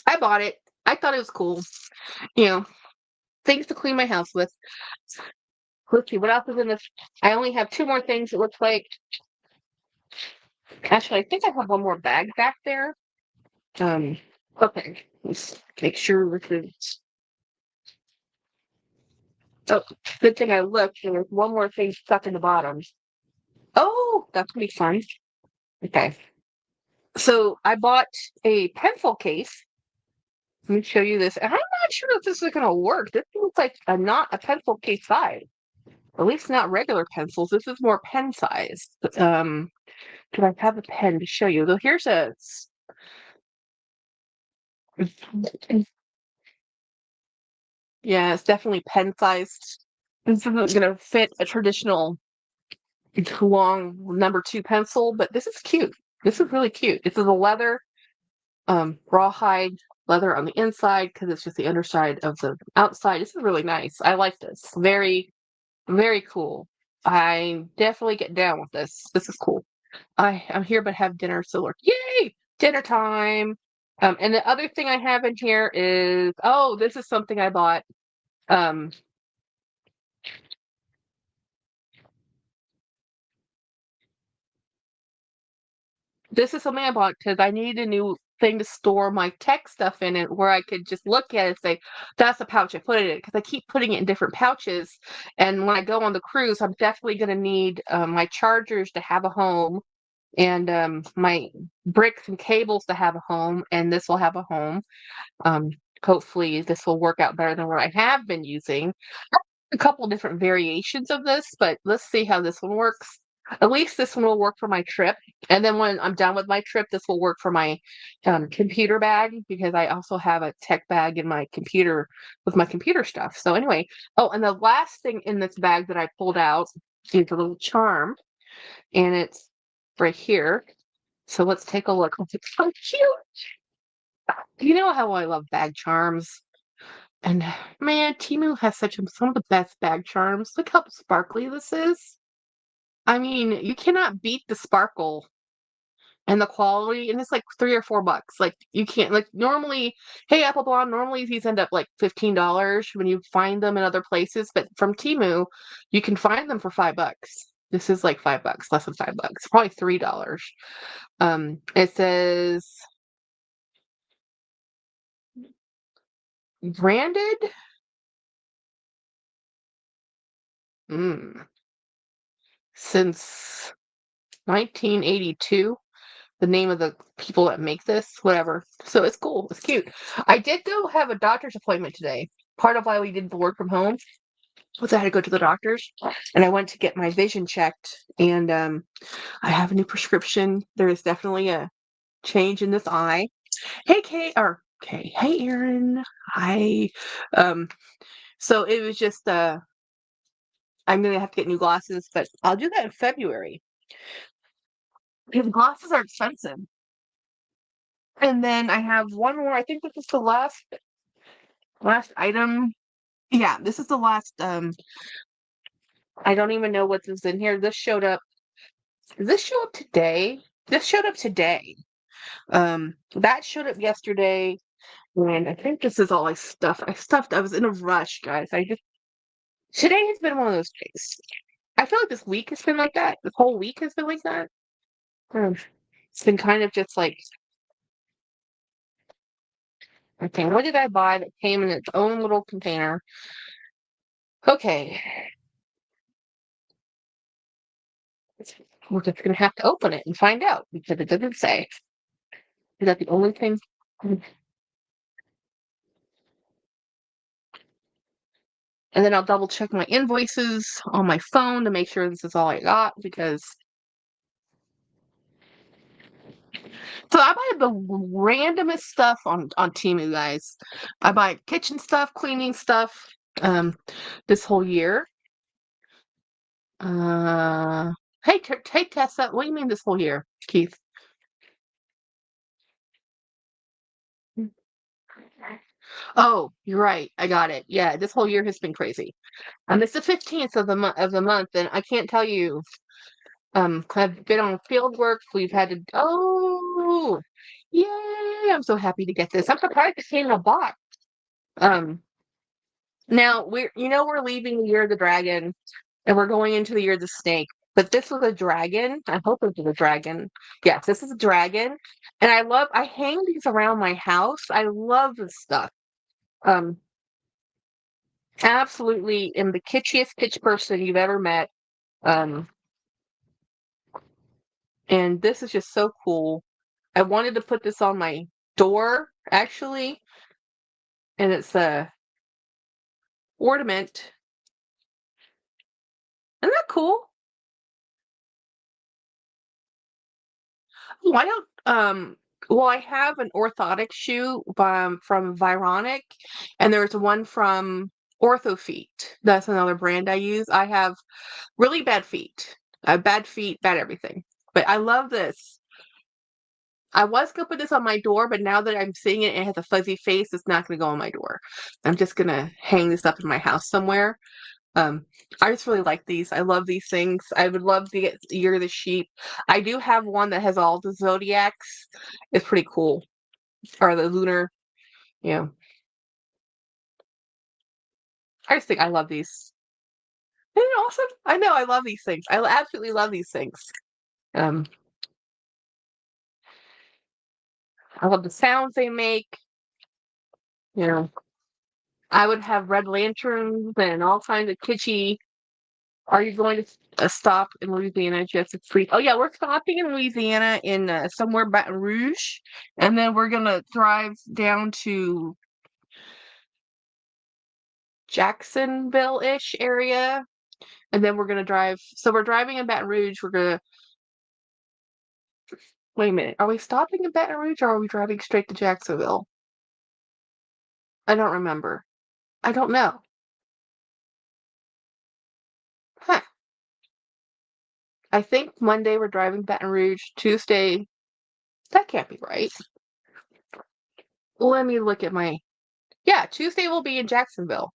I bought it. I thought it was cool. You know, things to clean my house with. Let's see, what else is in this? I only have two more things, it looks like. Actually, I think I have one more bag back there. Um, okay. Let's make sure this is. Oh, good thing I looked. There's one more thing stuck in the bottom. Oh, that's gonna be fun. Okay. So I bought a pencil case. Let me show you this. And I'm not sure if this is gonna work. This looks like not a pencil case size. At least not regular pencils. This is more pen size. Do I have a pen to show you? So here's a. Yeah, it's definitely pen sized. This isn't gonna fit a traditional long number 2 pencil, but this is cute. This is really cute. This is a leather, rawhide leather on the inside because it's just the underside of the outside. This is really nice. I like this. Very, very cool. I definitely get down with this. This is cool. I'm here but have dinner, so like, yay! Dinner time. And the other thing I have in here is, oh, this is something I bought. Um, This is something I bought because I need a new thing to store my tech stuff in it where I could just look at it and say, that's the pouch I put it in. Because I keep putting it in different pouches. And when I go on the cruise, I'm definitely going to need my chargers to have a home and my bricks and cables to have a home. And this will have a home. Um, Hopefully, this will work out better than what I have been using. A couple different variations of this, but let's see how this one works. At least this one will work for my trip. And then when I'm done with my trip, this will work for my computer bag because I also have a tech bag in my computer with my computer stuff. So anyway, oh, and the last thing in this bag that I pulled out is a little charm, and it's right here. So let's take a look. Oh, it's so cute. You know how I love bag charms. And man, Temu has some of the best bag charms. Look how sparkly this is. I mean, you cannot beat the sparkle and the quality, and it's like $3 or $4. Like you can't like normally, hey Apple Blonde, normally these end up like $15 when you find them in other places, but from Temu, you can find them for $5. This is like $5, less than $5, probably $3. It says Branded? Mm. Since 1982, the name of the people that make this, whatever. So it's cool. It's cute. I did go have a doctor's appointment today. Part of why we did the work from home was I had to go to the doctor's, and I went to get my vision checked, and I have a new prescription. There is definitely a change in this eye. Hey, Kay, or Kay, hey, Erin. Hi. Um, so it was just I'm gonna have to get new glasses, but I'll do that in February because glasses are expensive. And then I have one more. I think this is the last item. Yeah, this is the last. I don't even know what's in here. This showed up. Did this show up today? This showed up today. That showed up yesterday, and I think this is all I stuffed. I was in a rush, guys. Today has been one of those days. I feel like this week has been like that. This whole week has been like that. Um, it's been kind of just like, okay, what did I buy that came in its own little container? Okay, we're just gonna have to open it and find out because it doesn't say. Is that the only thing? And then I'll double check my invoices on my phone to make sure this is all I got because so I buy the randomest stuff on Temu, guys. I buy kitchen stuff, cleaning stuff, this whole year. Hey Tessa, what do you mean this whole year, Keith? Oh, you're right. I got it. Yeah, this whole year has been crazy. It's the 15th of the month, and I can't tell you. I've been on field work. We've had to. Oh, yay! I'm so happy to get this. I'm surprised it came in a box. Um, Now we're leaving the year of the dragon, and we're going into the year of the snake. But this was a dragon. I hope it was a dragon. Yes, this is a dragon, and I hang these around my house. I love this stuff. Um, Absolutely am the kitschiest kitsch person you've ever met. Um, and this is just so cool. I wanted to put this on my door, actually, and it's a ornament. Isn't that cool? Why don't well, I have an orthotic shoe from Vironic, and there's one from Orthofeet. That's another brand I use. I have really bad feet. Bad feet, bad everything. But I love this. I was gonna put this on my door, but now that I'm seeing it, it has a fuzzy face. It's not gonna go on my door. I'm just gonna hang this up in my house somewhere. Um, I just really like these. I love these things. I would love to get Year of the Sheep. I do have one that has all the zodiacs. It's pretty cool. Or the lunar. Yeah. I just think I love these. Isn't it awesome? I know I love these things. I absolutely love these things. Um, I love the sounds they make. You know, I would have red lanterns and all kinds of kitschy. Are you going to stop in Louisiana just to free? Oh yeah, we're stopping in Louisiana in somewhere Baton Rouge, and then we're gonna drive down to Jacksonville-ish area, and then we're gonna drive. So we're driving in Baton Rouge. We're gonna wait a minute. Are we stopping in Baton Rouge or are we driving straight to Jacksonville? I don't remember. I don't know. Huh. I think Monday we're driving Baton Rouge. Tuesday, that can't be right. Let me look at my. Yeah, Tuesday will be in Jacksonville.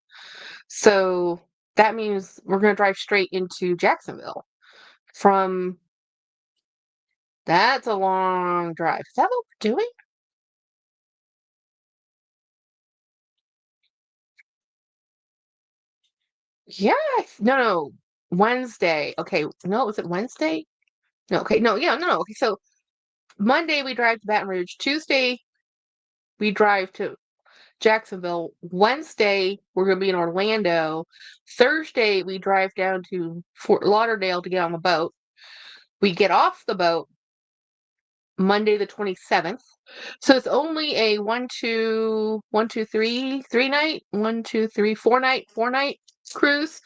So that means we're going to drive straight into Jacksonville. From That's a long drive. Is that what we're doing? Yes. No. Wednesday. Okay. No, was it Wednesday? No. Okay. No. Yeah. No. Okay. So Monday we drive to Baton Rouge. Tuesday we drive to Jacksonville. Wednesday, we're going to be in Orlando. Thursday, we drive down to Fort Lauderdale to get on the boat. We get off the boat Monday the 27th. So it's only a 3 night, 4 night cruise.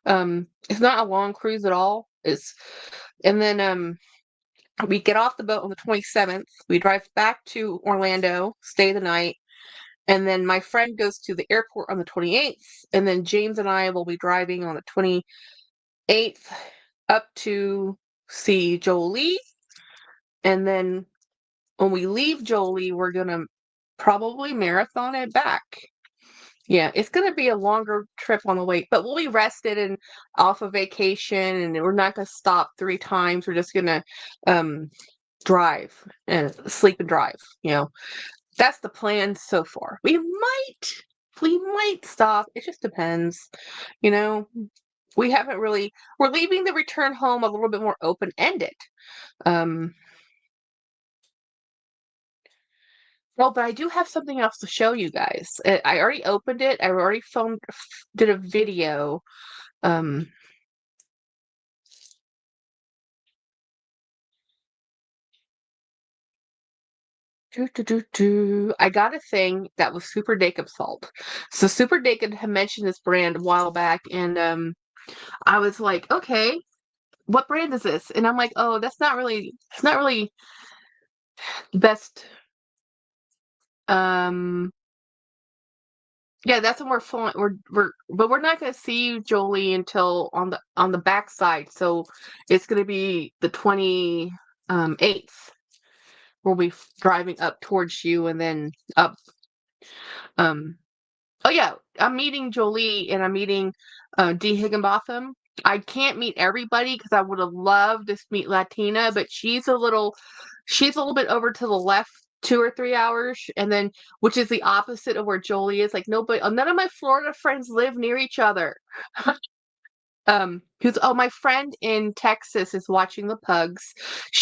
It's not a long cruise at all. And then we get off the boat on the 27th. We drive back to Orlando, stay the night, and then my friend goes to the airport on the 28th, and then James and I will be driving on the 28th up to see Jolie, and then when we leave Jolie, we're gonna probably marathon it back. Yeah, it's gonna be a longer trip on the way, but we'll be rested and off of vacation, and we're not gonna stop 3 times. We're just gonna drive and sleep and drive. That's the plan so far. We might stop. It just depends. We haven't really. We're leaving the return home a little bit more open ended. Well, but I do have something else to show you guys. I already opened it. I already did a video. I got a thing that was Super Dacob salt. So Super Dacob had mentioned this brand a while back, and I was like, okay, what brand is this? And I'm like, oh, it's not really the best. Yeah, that's when we're flying. But we're not gonna see you, Jolie, until on the backside. So it's gonna be the 28th. We'll be driving up towards you and then up. Um. Oh yeah, I'm meeting Jolie and I'm meeting D Higginbotham. I can't meet everybody because I would have loved to meet Latina, but she's a little bit over to the left 2 or 3 hours, and then which is the opposite of where Jolie is. Like none of my Florida friends live near each other. My friend in Texas is watching the pugs.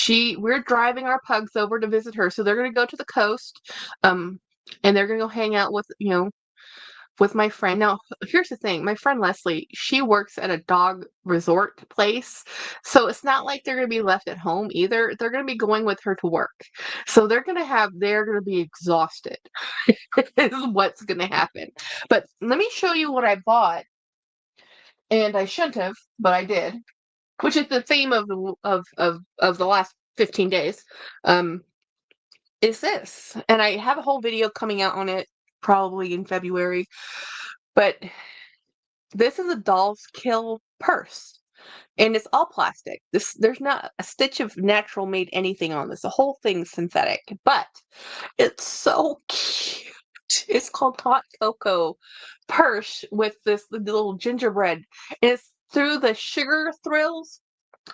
We're driving our pugs over to visit her, so they're gonna go to the coast, and they're gonna go hang out with my friend. Now, here's the thing. My friend Leslie, she works at a dog resort place. So it's not like they're going to be left at home either. They're going to be going with her to work. So they're going to be exhausted is what's going to happen. But let me show you what I bought. And I shouldn't have, but I did, which is the theme of the last 15 days. Is this. And I have a whole video coming out on it probably in February. But this is a Doll's Kill purse, and it's all plastic. There's not a stitch of natural made anything on this. The whole thing's synthetic, but it's so cute. It's called Hot Cocoa purse with this little gingerbread. And it's through the Sugar Thrills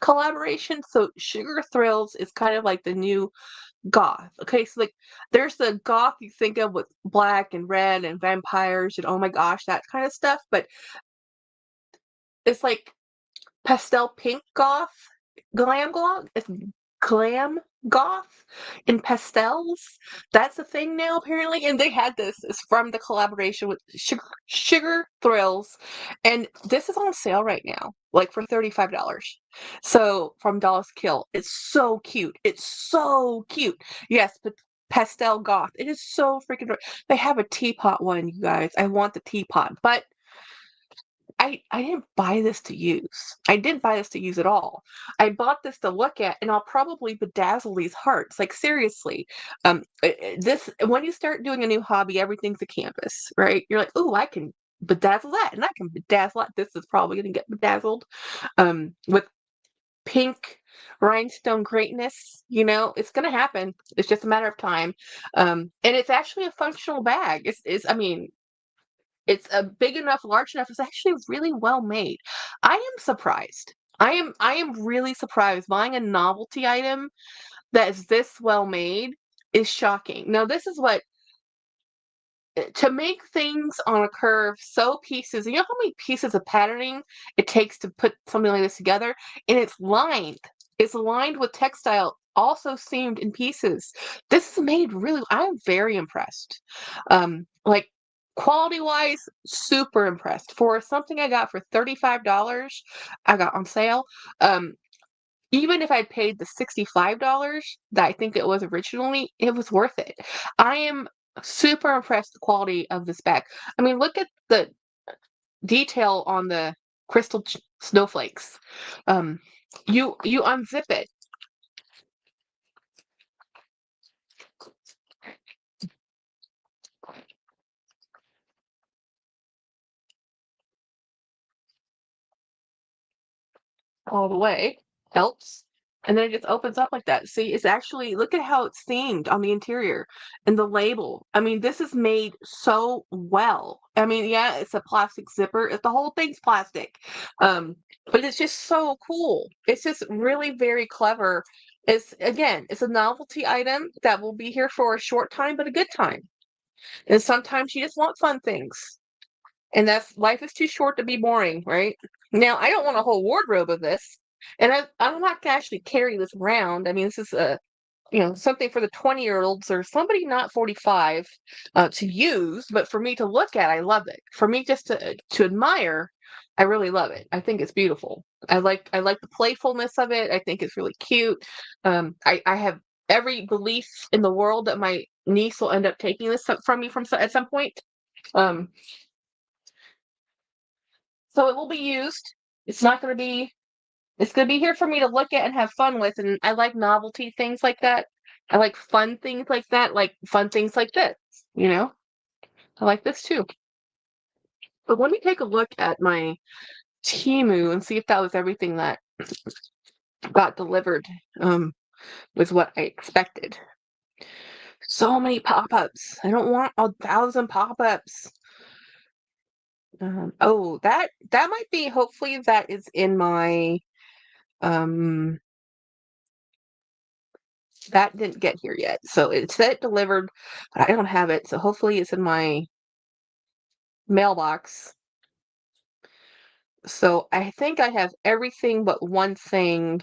collaboration. So Sugar Thrills is kind of like the new goth. Okay, so like there's the goth you think of with black and red and vampires and oh my gosh, that kind of stuff, but it's like pastel pink goth, it's glam goth in pastels. That's a thing now apparently, and they had this. It's from the collaboration with Sugar Thrills, and this is on sale right now, like for $35. So from Doll's Kill, it's so cute. It's so cute. Yes, but pastel goth. It is so freaking. They have a teapot one, you guys. I want the teapot, but I didn't buy this to use. I didn't buy this to use at all. I bought this to look at, and I'll probably bedazzle these hearts. Like seriously, this when you start doing a new hobby, everything's a canvas, right? You're like, oh, I can bedazzle that, and I can bedazzle that. This is probably going to get bedazzled, with pink rhinestone greatness. It's going to happen. It's just a matter of time. And it's actually a functional bag. I mean. It's a big enough, large enough. It's actually really well made. I am surprised. I am really surprised. Buying a novelty item that is this well made is shocking. Now, this is what to make things on a curve, sew pieces. You know how many pieces of patterning it takes to put something like this together? And it's lined. It's lined with textile, also seamed in pieces. This is made really. I'm very impressed. Like Quality-wise, super impressed. For something I got for $35, I got on sale, um, even if I'd paid the $65 that I think it was originally, it was worth it. I am super impressed with the quality of this bag. I mean, look at the detail on the crystal snowflakes. Um, you unzip it. All the way, helps, and then it just opens up like that. See, it's actually look at how it's seamed on the interior and the label. I mean, this is made so well. I mean, yeah, it's a plastic zipper. The whole thing's plastic, but it's just so cool. It's just really very clever. It's again, it's a novelty item that will be here for a short time, but a good time. And sometimes you just want fun things. And that's life is too short to be boring, right? Now, I don't want a whole wardrobe of this, and I'm not gonna actually carry this around. I mean, this is a something for the 20-year-olds or somebody not 45 to use, but for me to look at, I love it. For me just to admire, I really love it. I think it's beautiful. I like the playfulness of it. I think it's really cute. I have every belief in the world that my niece will end up taking this from me at some point. Um, So it will be used. It's not gonna be it's gonna be here for me to look at and have fun with, and I like novelty things like that. I like fun things like fun things like this, you know? I like this too. But let me take a look at my Temu and see if that was everything that got delivered, with what I expected. So many pop-ups. I don't want 1,000 pop-ups. Oh, that might be hopefully that is in my, um that didn't get here yet. So it said delivered, but I don't have it. So hopefully it's in my mailbox. So I think I have everything but one thing.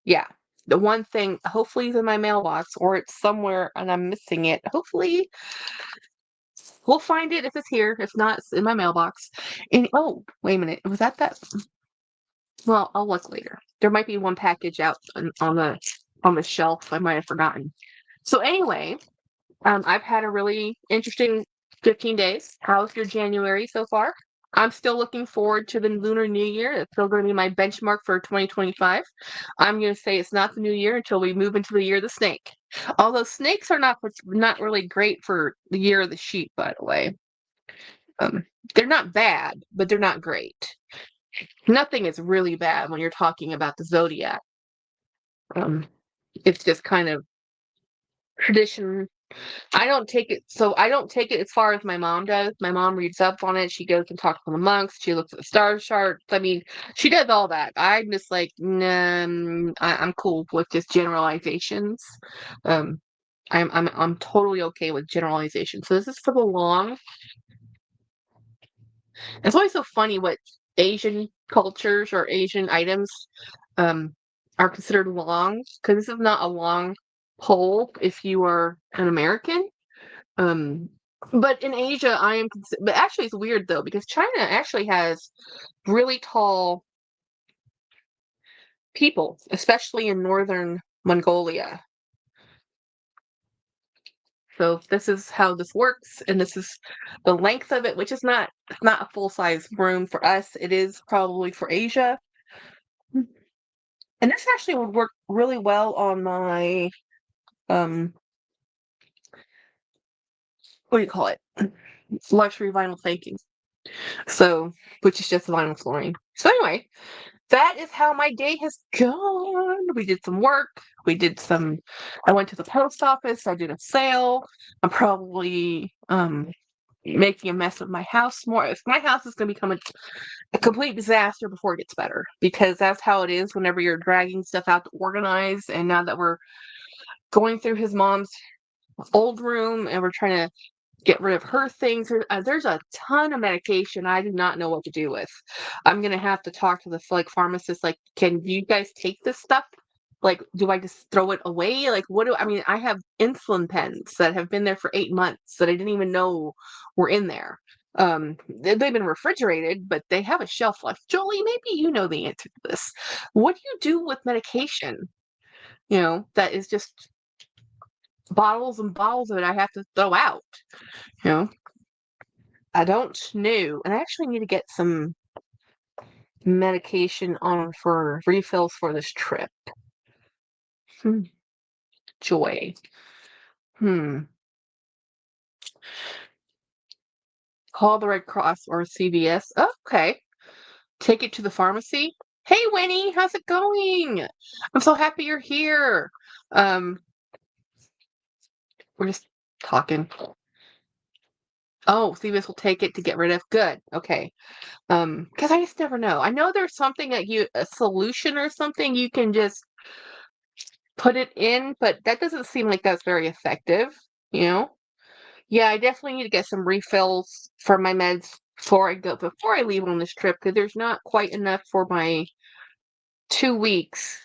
Yeah. The one thing hopefully is in my mailbox or it's somewhere and I'm missing it. Hopefully we'll find it if it's here. If not, it's in my mailbox. And oh, wait a minute. Was that? Well, I'll look later. There might be one package out on the shelf. I might have forgotten. So anyway, I've had a really interesting 15 days. How's your January so far? I'm still looking forward to the Lunar New Year. It's still going to be my benchmark for 2025. I'm going to say it's not the new year until we move into the year of the snake. Although snakes are not really great for the year of the sheep, by the way. Um, they're not bad, but they're not great. Nothing is really bad when you're talking about the zodiac. Um, it's just kind of tradition. I don't take it as far as my mom does. My mom reads up on it. She goes and talks to the monks. She looks at the star charts. I mean, she does all that. I'm just like, nah, I'm cool with just generalizations. Um, I'm totally okay with generalizations. So this is for the long. It's always so funny what Asian cultures or Asian items um are considered long because this is not a long pole if you are an American. Um, but in Asia, but actually it's weird though because China actually has really tall people, especially in northern Mongolia. So this is how this works, and this is the length of it, which is not a full size broom for us. It is probably for Asia, and this actually would work really well on my um, what do you call it? Luxury vinyl planking. So, which is just vinyl flooring. So anyway, that is how my day has gone. We did some work. I went to the post office. I did a sale. I'm probably making a mess of my house more. My house is going to become a complete disaster before it gets better because that's how it is whenever you're dragging stuff out to organize. And now that we're going through his mom's old room and we're trying to get rid of her things. There's a ton of medication I do not know what to do with. I'm gonna have to talk to the pharmacist. Like, can you guys take this stuff? Like, do I just throw it away? Like, I mean, I have insulin pens that have been there for 8 months that I didn't even know were in there. They've been refrigerated, but they have a shelf life. Jolie, maybe you know the answer to this. What do you do with medication, that is just bottles and bottles of it I have to throw out, you know? I don't know. And I actually need to get some medication on for refills for this trip. Hmm. Joy. Hmm. Call the Red Cross or CVS. Oh, okay. Take it to the pharmacy. Hey, Winnie, how's it going? I'm so happy you're here. Um, we're just talking. Oh, CVS will take it to get rid of. Good. Okay. Because I just never know. I know there's something a solution or something you can just put it in, but that doesn't seem like that's very effective, you know? Yeah, I definitely need to get some refills for my meds before I leave on this trip, because there's not quite enough for my 2 weeks,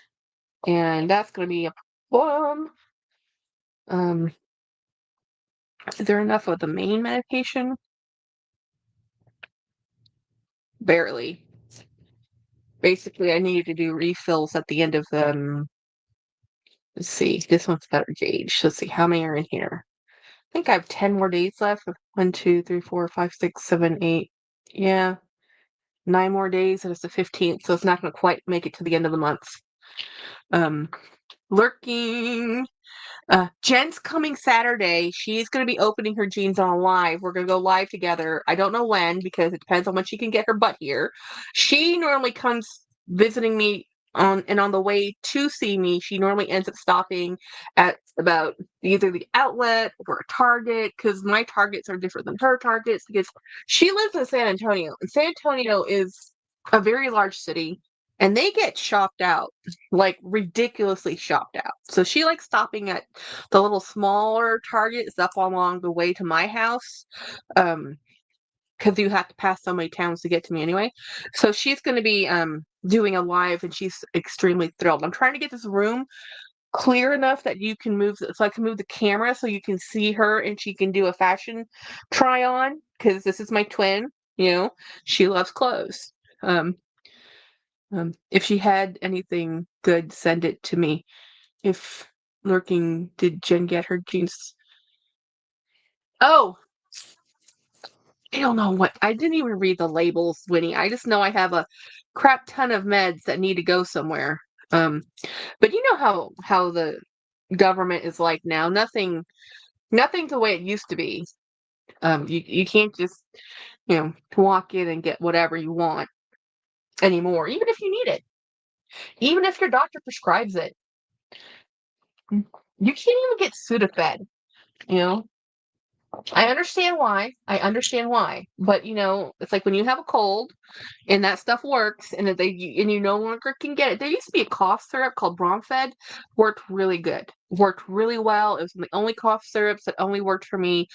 and that's gonna be a problem. Um, is there enough of the main medication? Barely. Basically, I needed to do refills at the end of let's see, this one's better gauge. Let's see, how many are in here? I think I have 10 more days left. 1, 2, 3, 4, 5, 6, 7, 8. Yeah, 9 more days, and it's the 15th, so it's not gonna quite make it to the end of the month. Um, Lurking. Jen's coming Saturday. She's going to be opening her jeans on live. We're going to go live together. I don't know when, because it depends on when she can get her butt here. She normally comes visiting me on the way to see me. She normally ends up stopping at about either the outlet or a Target, because my Targets are different than her Targets, because she lives in San Antonio, and San Antonio is a very large city, and they get shopped out, like ridiculously shopped out. So she likes stopping at the little smaller Targets up along the way to my house, because you have to pass so many towns to get to me anyway. So she's going to be doing a live, and she's extremely thrilled. I'm trying to get this room clear enough that you can move, so I can move the camera so you can see her and she can do a fashion try on, because this is my twin. She loves clothes. Um, if she had anything good, send it to me. If Lurking, did Jen get her jeans? Oh, I don't know what. I didn't even read the labels, Winnie. I just know I have a crap ton of meds that need to go somewhere. Um, but you know how the government is like now. Nothing's the way it used to be. You can't just walk in and get whatever you want anymore, even if you need it, even if your doctor prescribes it. You can't even get Sudafed. You know, I understand why. But it's like when you have a cold and that stuff works, and and you no longer can get it. There used to be a cough syrup called Bromfed, worked really good, worked really well. It was the only cough syrups that only worked for me.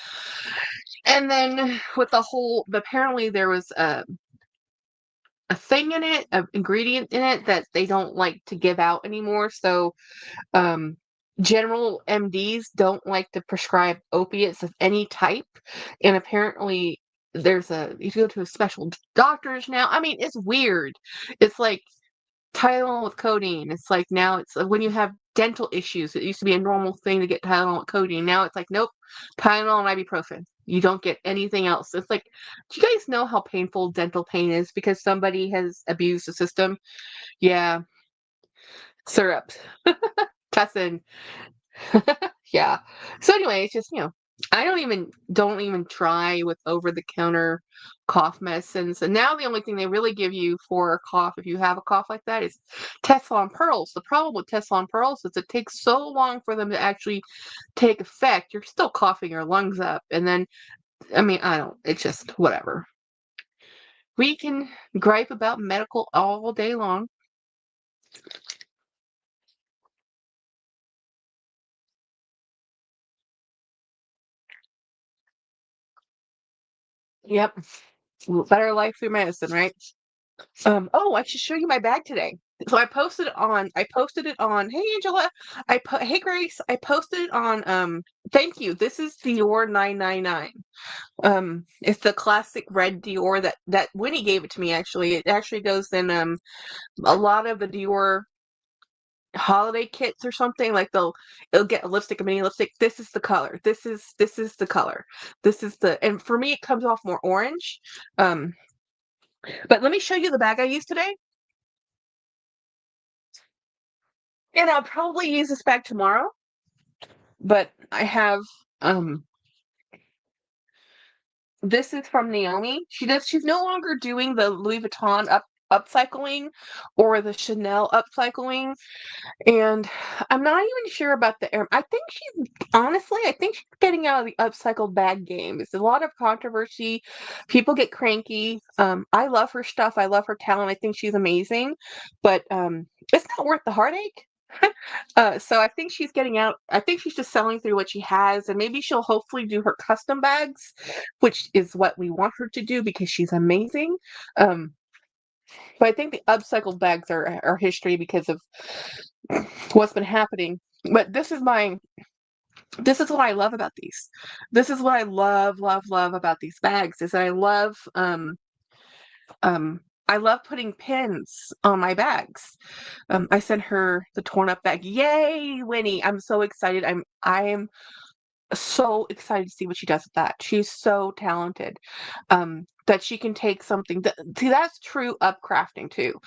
And then with apparently there was a thing in it, an ingredient in it that they don't like to give out anymore. So um, general MDs don't like to prescribe opiates of any type, and apparently you go to a special doctors now. I mean, it's weird. It's like Tylenol with codeine. It's like now it's when you have dental issues. It used to be a normal thing to get Tylenol with codeine. Now it's like, nope, Tylenol and ibuprofen. You don't get anything else. It's like, do you guys know how painful dental pain is because somebody has abused the system? Yeah, syrup, tussin. Yeah. So anyway, it's just, I don't even try with over the counter cough medicines. And now the only thing they really give you for a cough, if you have a cough like that, is Teflon pearls. The problem with Teflon pearls is it takes so long for them to actually take effect. You're still coughing your lungs up. And then, I mean, it's just whatever. We can gripe about medical all day long. Yep. Better life through medicine, right? Oh, I should show you my bag today. So I posted it on, hey Angela, hey Grace, I posted it on, thank you. This is Dior 999. It's the classic red Dior that Winnie gave it to me actually. It actually goes in, a lot of the Dior holiday kits or something. Like it'll get a lipstick, a mini lipstick. This is the color. This is the color. And for me, it comes off more orange. Um, but let me show you the bag I used today. And I'll probably use this bag tomorrow, but I have um this is from Naomi. She's no longer doing the Louis Vuitton upcycling or the Chanel upcycling. And I'm not even sure about the air. I think she's getting out of the upcycled bag game. It's a lot of controversy. People get cranky. I love her stuff. I love her talent. I think she's amazing, but it's not worth the heartache. So I think she's getting out. I think she's just selling through what she has, and maybe she'll hopefully do her custom bags, which is what we want her to do because she's amazing. Um, but I think the upcycled bags are history because of what's been happening. But this is what I love about these. This is what I love about these bags is um I love putting pins on my bags. I sent her the torn up bag. Yay, Winnie. I'm so excited. I am so excited to see what she does with that. She's so talented. That she can take something see, that's true upcrafting too.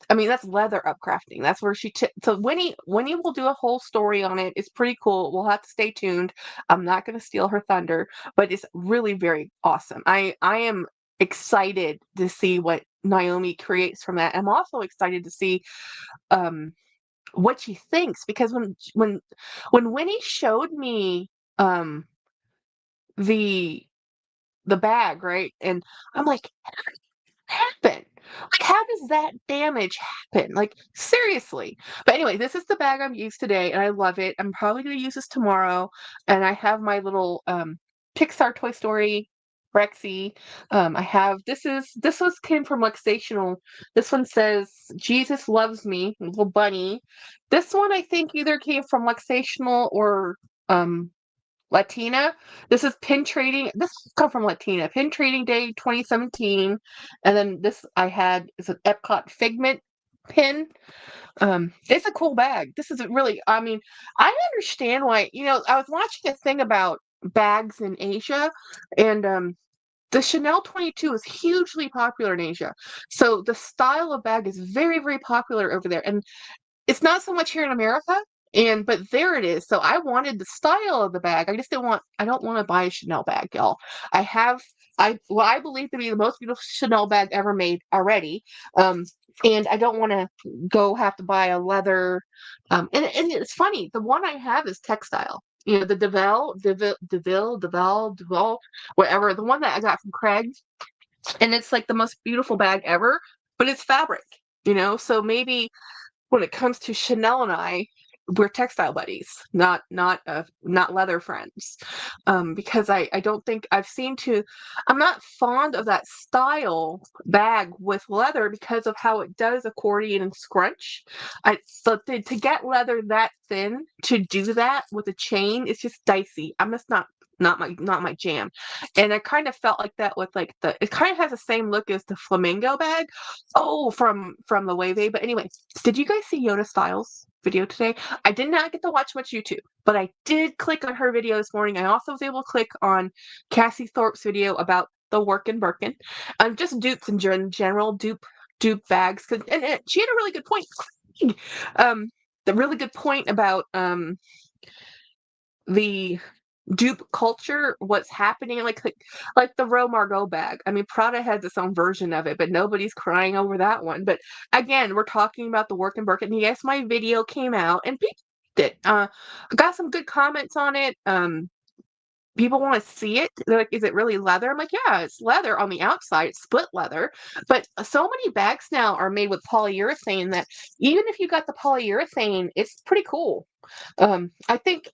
I mean, that's leather upcrafting. That's where so Winnie will do a whole story on it. It's pretty cool. We'll have to stay tuned. I'm not going to steal her thunder, but it's really very awesome. I am excited to see what Naomi creates from that. I'm also excited to see um what she thinks because when Winnie showed me um the the bag, right? And I'm like, happen? Like, how does that damage happen? Like, seriously. But anyway, this is the bag I'm used today, and I love it. I'm probably gonna use this tomorrow, and I have my little Pixar Toy Story Rexy. I have this was came from Luxational. This one says Jesus loves me, little bunny. This one I think either came from Luxational or um Latina. This is pin trading. This come from Latina. Pin trading day 2017. And then this I had is an Epcot Figment pin. It's a cool bag. This is a really, I mean, I understand why, I was watching a thing about bags in Asia and the Chanel 22 is hugely popular in Asia. So the style of bag is very, very popular over there. And it's not so much here in America, but there it is. So I wanted the style of the bag. I don't want to buy a Chanel bag, y'all. I have what I believe to be the most beautiful Chanel bag ever made already. Um, and I don't want to go have to buy a leather. And it's funny, the one I have is textile. The DeVille, whatever. The one that I got from Craig, and it's like the most beautiful bag ever, but it's fabric. So maybe when it comes to Chanel and I, we're textile buddies, not leather friends. Because I don't think I'm not fond of that style bag with leather because of how it does accordion and scrunch. To get leather that thin to do that with a chain, it's just dicey. I'm just not my jam. And I kind of felt like that with like it kind of has the same look as the flamingo bag. Oh, from the Wave. But anyway, did you guys see Yoda Styles video today? I did not get to watch much YouTube, but I did click on her video this morning. I also was able to click on Cassie Thorpe's video about the Workin' Birkin. Just dupes in general, dupe bags. And she had a really good point. The really good point about the dupe culture, what's happening, like the Roe Margot bag. I mean, Prada has its own version of it, but nobody's crying over that one. But again, we're talking about the Work and Birkin. Yes, my video came out and people liked it. I got some good comments on it. People want to see it. They're like, is it really leather? I'm like, yeah, it's leather on the outside. It's split leather. But so many bags now are made with polyurethane that even if you got the polyurethane, it's pretty cool. I think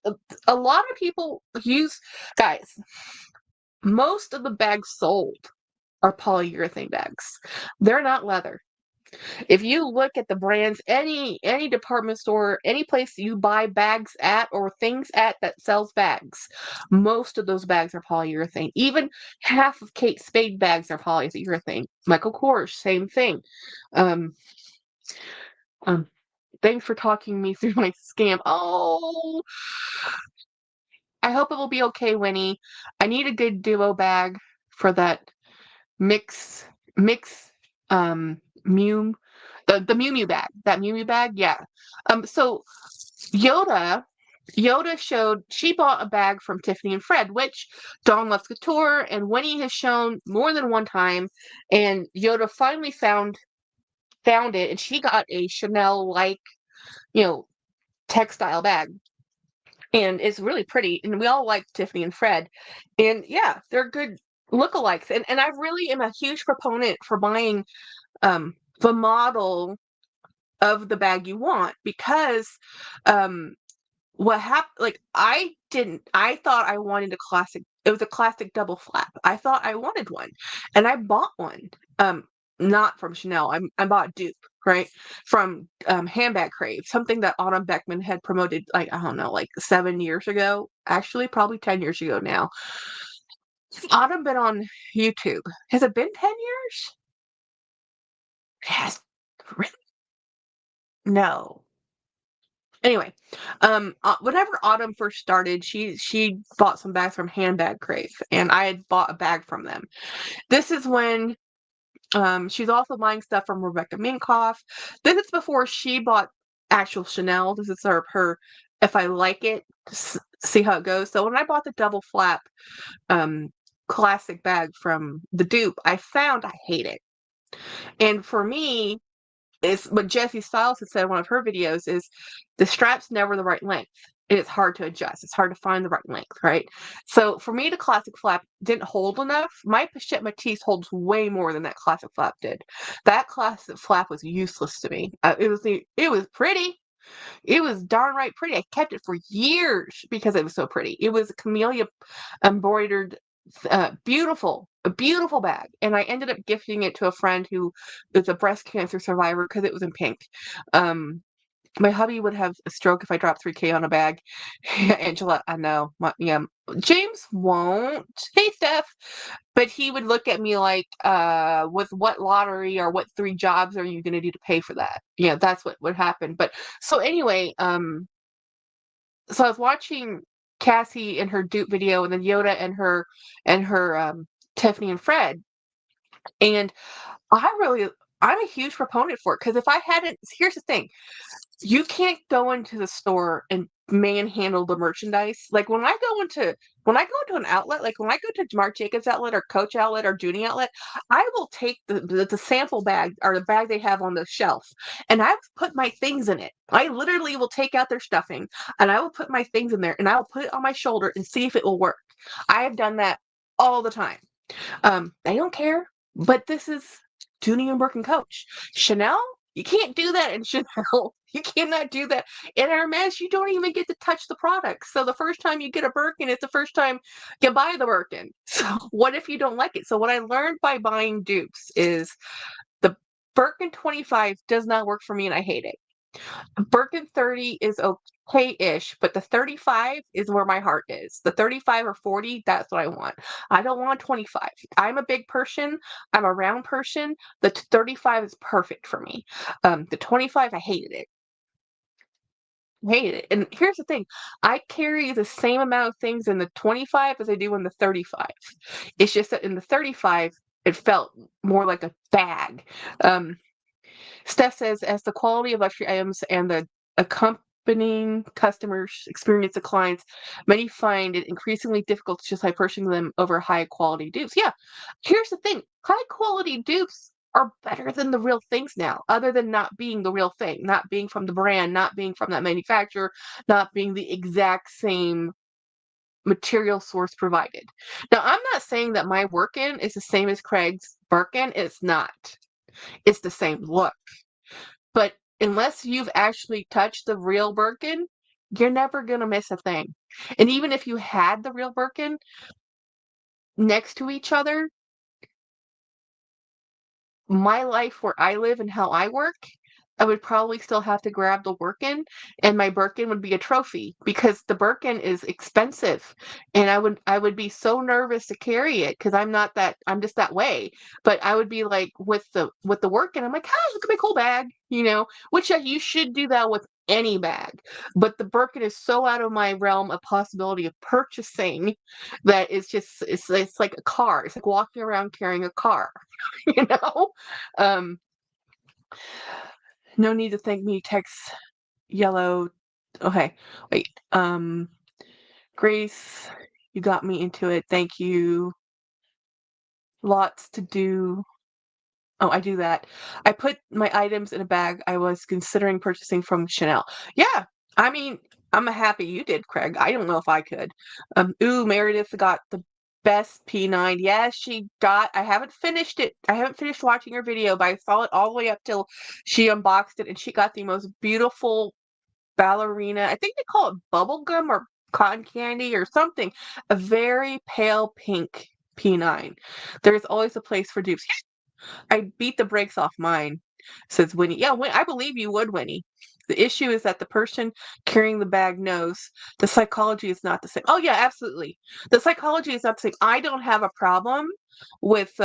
a lot of people guys, most of the bags sold are polyurethane bags. They're not leather. If you look at the brands, any department store, any place you buy bags at or things at that sells bags, most of those bags are polyurethane. Even half of Kate Spade bags are polyurethane. Michael Kors, same thing. Um, um, Thanks for talking me through my scam. Oh, I hope it will be okay, Winnie. I need a good duo bag for that mix mix Mew the Mew Mew bag. That Mew Mew bag, yeah. So Yoda Yoda showed she bought a bag from Tiffany and Fred, which Dawn loves couture and Winnie has shown more than one time. And Yoda finally found it, and she got a Chanel like, you know, textile bag. And it's really pretty. And we all like Tiffany and Fred. And yeah, they're good lookalikes. And I really am a huge proponent for buying the model of the bag you want, because um what happened, like, I thought I wanted a classic. It was a classic double flap. I thought I wanted one, and I bought one. Not from Chanel. I bought dupe, right, from Handbag Crave, something that Autumn Beckman had promoted, like, I don't know, like 7 years ago. Actually, probably 10 years ago now. Autumn been on YouTube. Has it been 10 years? It has. Really? No. Anyway, whenever Autumn first started, she bought some bags from Handbag Crave, and I had bought a bag from them. This is when she's also buying stuff from Rebecca Minkoff. This is before she bought actual Chanel. This is her if I like it, see how it goes. So when I bought the double flap um, classic bag from the dupe, I found I hate it. And for me, is what Jessie Stiles had said in one of her videos is the strap's never the right length. It's hard to adjust. It's hard to find the right length, right? So for me, the classic flap didn't hold enough. My Pochette Matisse holds way more than that classic flap did. That classic flap was useless to me. It was pretty. It was darn right pretty. I kept it for years because it was so pretty. It was a camellia embroidered, a beautiful bag. And I ended up gifting it to a friend who is a breast cancer survivor because it was in pink. My hubby would have a stroke if I dropped 3K on a bag. Angela, I know. Yeah, James won't. Hey, Steph. But he would look at me like, with what lottery or what 3 jobs are you going to do to pay for that? Yeah, that's what would happen. But so anyway, so I was watching Cassie in her dupe video, and then Yoda and her Tiffany and Fred, and I'm a huge proponent for it, because if I hadn't, here's the thing, you can't go into the store and manhandle the merchandise. Like when I go into an outlet, like when I go to Marc Jacobs outlet or Coach outlet or Dooney outlet, I will take the sample bag or the bag they have on the shelf, and I will put my things in it. I literally will take out their stuffing and I will put my things in there, and I will put it on my shoulder and see if it will work. I have done that all the time. They don't care, but this is Dooney and Burke and Coach. Chanel, you can't do that in Chanel. You cannot do that. In Hermes, you don't even get to touch the product. So the first time you get a Birkin, it's the first time you buy the Birkin. So what if you don't like it? So what I learned by buying dupes is the Birkin 25 does not work for me, and I hate it. Birkin 30 is okay-ish, but the 35 is where my heart is. The 35 or 40, that's what I want. I don't want 25. I'm a big person. I'm a round person. The 35 is perfect for me. The 25, I hated it. Hated it. And here's the thing. I carry the same amount of things in the 25 as I do in the 35. It's just that in the 35, it felt more like a bag. Um, Steph says, as the quality of luxury items and the accompanying customers experience declines, many find it increasingly difficult to justify purchasing them over high quality dupes. Yeah, here's the thing, high quality dupes are better than the real things now, other than not being the real thing, not being from the brand, not being from that manufacturer, not being the exact same material source provided. Now, I'm not saying that my Workin is the same as Craig's Birkin. It's not. It's the same look. But unless you've actually touched the real Birkin, you're never going to miss a thing. And even if you had the real Birkin next to each other, my life where I live and how I work, I would probably still have to grab the Birkin, and my Birkin would be a trophy because the Birkin is expensive, and I would be so nervous to carry it because I'm just that way. But I would be like with the work, and I'm like, "Hi, look at my cool bag," which you should do that with any bag. But the Birkin is so out of my realm of possibility of purchasing that it's like a car. It's like walking around carrying a car, you know? Um, no need to thank me. Text yellow. Okay, wait. Grace, you got me into it. Thank you. Lots to do. Oh, I do that. I put my items in a bag I was considering purchasing from Chanel. Yeah, I mean, I'm happy you did, Craig. I don't know if I could. Ooh, Meredith got the best P9. Yes, she got. I haven't finished it. I haven't finished watching her video, but I saw it all the way up till she unboxed it, and she got the most beautiful ballerina. I think they call it bubble gum or cotton candy or something. A very pale pink P9. There's always a place for dupes. I beat the brakes off mine, says Winnie. Yeah, I believe you would, Winnie. The issue is that the person carrying the bag knows the psychology is not the same. Oh yeah, absolutely. The psychology is not the same. I don't have a problem with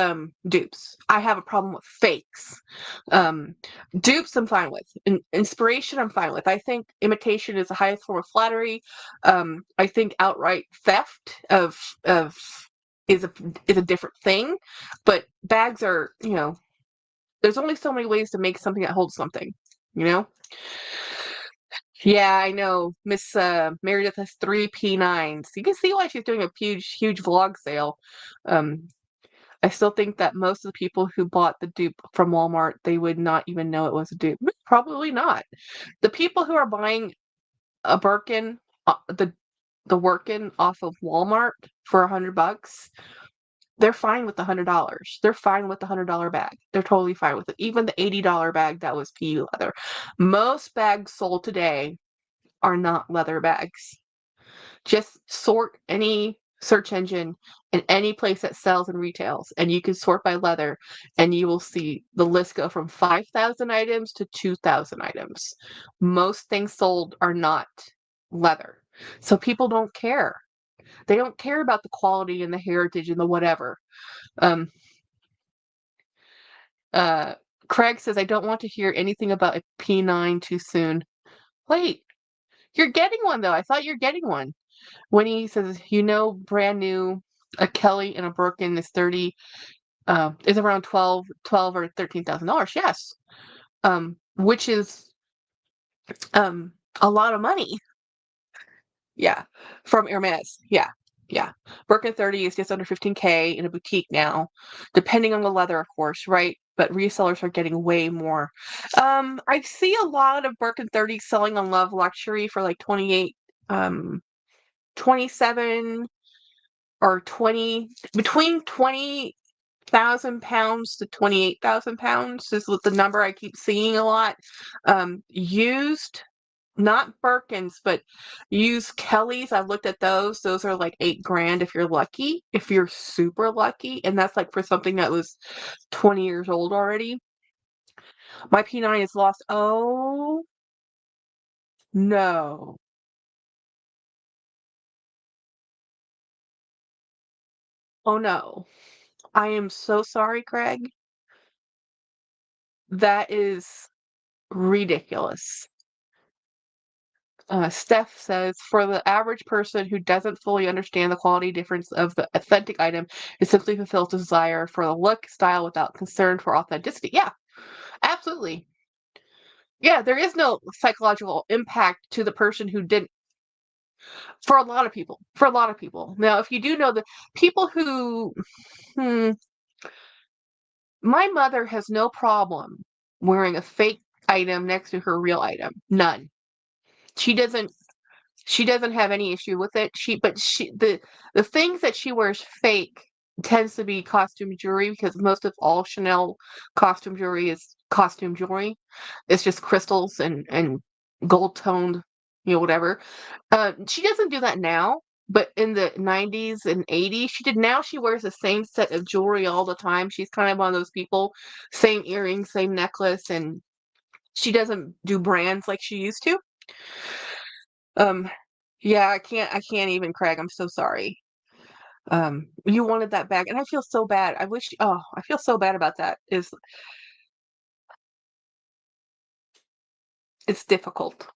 dupes. I have a problem with fakes. Um, Dupes I'm fine with. Inspiration I'm fine with. I think imitation is the highest form of flattery. I think outright theft of is a is a different thing. But bags are, there's only so many ways to make something that holds something, you know? Yeah, I know. Miss Meredith has 3 P9s. You can see why she's doing a huge vlog sale. Um, I still think that most of the people who bought the dupe from Walmart, they would not even know it was a dupe. Probably not. The people who are buying a Birkin, the Workin off of Walmart for $100, they're fine with the $100. They're fine with the $100 bag. They're totally fine with it. Even the $80 bag that was PU leather. Most bags sold today are not leather bags. Just sort any search engine in any place that sells and retails, and you can sort by leather, and you will see the list go from 5,000 items to 2,000 items. Most things sold are not leather. So people don't care. They don't care about the quality and the heritage and the whatever. Um, Uh, Craig says, I don't want to hear anything about a P9 too soon. Wait, you're getting one though. I thought you're getting one. Winnie says, brand new, a Kelly and a Birkin is is around 12 or $13,000. Yes. Which is um a lot of money. Yeah, from Hermes. Yeah, yeah. Birkin 30 is just under 15K in a boutique now, depending on the leather, of course, right? But resellers are getting way more. I see a lot of Birkin 30 selling on Love Luxury for like 28, 27 or 20, between 20,000 pounds to 28,000 pounds is what the number I keep seeing a lot. Used, not Birkins, but used Kellys. I've looked at those. Those are like 8 grand if you're lucky, if you're super lucky. And that's like for something that was 20 years old already. My P9 is lost. Oh, no. Oh, no. I am so sorry, Craig. That is ridiculous. Steph says, for the average person who doesn't fully understand the quality difference of the authentic item, it simply fulfills desire for the look, style without concern for authenticity. Yeah, absolutely. Yeah, there is no psychological impact to the person who didn't. For a lot of people. For a lot of people. Now, if you do know the people who, hmm, my mother has no problem wearing a fake item next to her real item. None. She doesn't She doesn't have any issue with it. The things that she wears fake tends to be costume jewelry because most of all Chanel costume jewelry is costume jewelry. It's just crystals and gold toned, whatever. She doesn't do that now. but in the 90s and 80s, she did. Now she wears the same set of jewelry all the time. She's kind of one of those people, same earrings, same necklace, and she doesn't do brands like she used to. Um, yeah, I can't even, Craig. I'm so sorry. You wanted that bag, and I feel so bad. I feel so bad about that. It's difficult.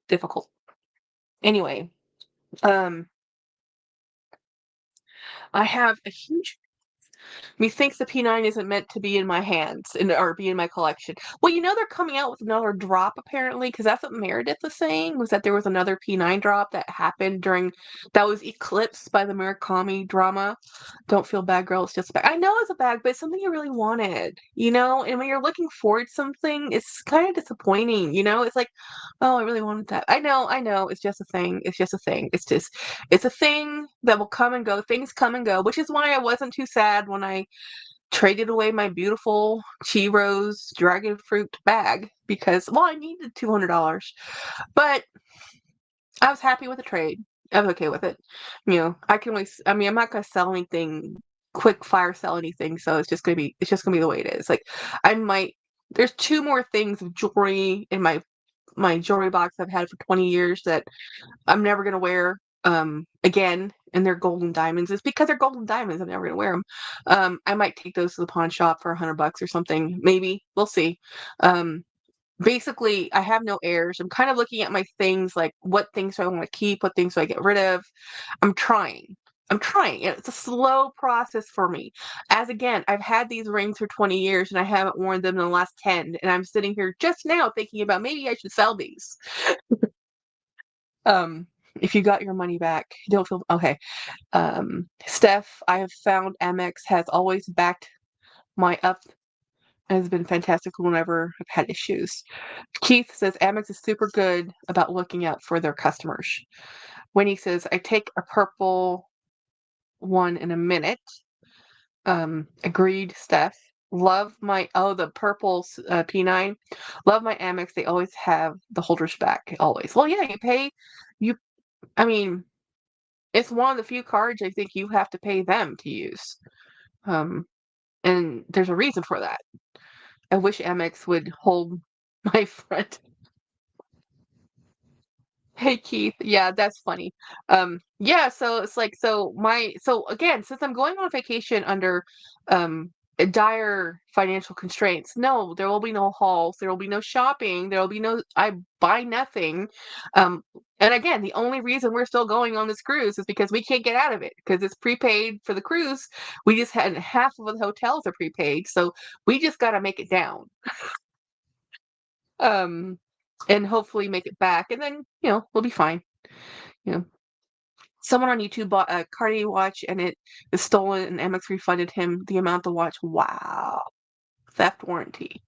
Difficult. Anyway, um, I have a huge Methinks the P9 isn't meant to be in my hands or be in my collection. Well, they're coming out with another drop apparently, because that's what Meredith was saying, was that there was another P9 drop that happened that was eclipsed by the Murakami drama. Don't feel bad, girl. It's just a bag. I know it's a bag, but it's something you really wanted, And when you're looking forward to something, it's kind of disappointing, It's like, oh, I really wanted that. I know. It's just a thing. It's just a thing. It's a thing that will come and go. Things come and go, which is why I wasn't too sad when I traded away my beautiful Chi Rose dragon fruit bag because, well, I needed $200, but I was happy with the trade. I was okay with it. I can always. I mean, I'm not gonna sell anything, quick fire sell anything. So it's just gonna be the way it is. Like I might. There's two more things of jewelry in my jewelry box I've had for 20 years that I'm never gonna wear again, and they're gold and diamonds. It's because they're gold and diamonds. I'm never gonna wear them. I might take those to the pawn shop for $100 or something. Maybe we'll see. Um, Basically, I have no heirs. I'm kind of looking at my things, like what things do I want to keep, what things do I get rid of. I'm trying. I'm trying. It's a slow process for me. As again, I've had these rings for 20 years and I haven't worn them in the last 10. And I'm sitting here just now thinking about maybe I should sell these. Um, if you got your money back, don't feel okay. Steph, I have found Amex has always backed my up and has been fantastic whenever I've had issues. Keith says Amex is super good about looking out for their customers. Winnie says, I take a purple one in a minute. Agreed, Steph. Love the purple P9. Love my Amex. They always have the holders back. Always. Well, yeah, you, I mean, it's one of the few cards I think you have to pay them to use. Um, and there's a reason for that. I wish Amex would hold my friend. Hey Keith, yeah, that's funny. Yeah, so it's like so again, since I'm going on vacation under um dire financial constraints, no, there will be no hauls, there will be no shopping, there will be no I buy nothing. Um and again, the only reason we're still going on this cruise is because we can't get out of it because it's prepaid for the cruise. We just had half of the hotels are prepaid, so we just got to make it down. Um and hopefully make it back and then, we'll be fine. You know, someone on YouTube bought a Cartier watch and it is stolen and Amex refunded him the amount of the watch. Wow. Theft warranty.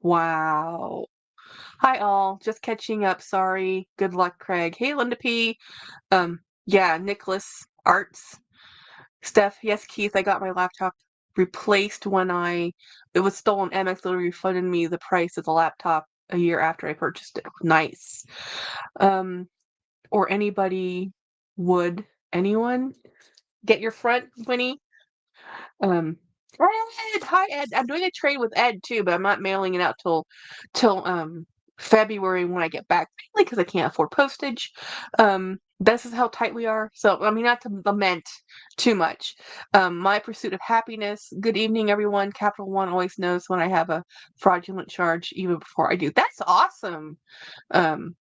Wow. Hi all. Just catching up. Sorry. Good luck, Craig. Hey, Linda P. Yeah, Nicholas Arts. Steph, yes, Keith, I got my laptop replaced when it was stolen. Amex literally refunded me the price of the laptop a year after I purchased it. Nice. Um, or anybody would anyone get your front, Winnie? Um, Ed, hi Ed. I'm doing a trade with Ed too, but I'm not mailing it out till February when I get back, mainly because I can't afford postage. This is how tight we are. So I mean, not to lament too much. My pursuit of happiness. Good evening, everyone. Capital One always knows when I have a fraudulent charge, even before I do. That's awesome. Um,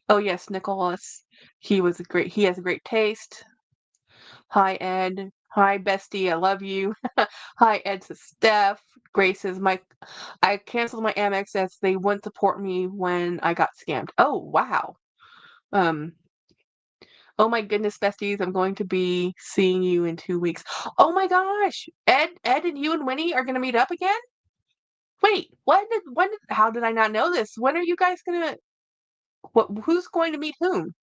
oh yes, Nicholas. He has a great taste. Hi, Ed. Hi, bestie. I love you. Hi, Ed to Steph. Grace says, I canceled my Amex as they wouldn't support me when I got scammed. Oh, wow. Um, oh my goodness, besties. I'm going to be seeing you in 2 weeks. Oh my gosh. Ed and you and Winnie are going to meet up again? Wait, how did I not know this? When are you guys who's going to meet whom?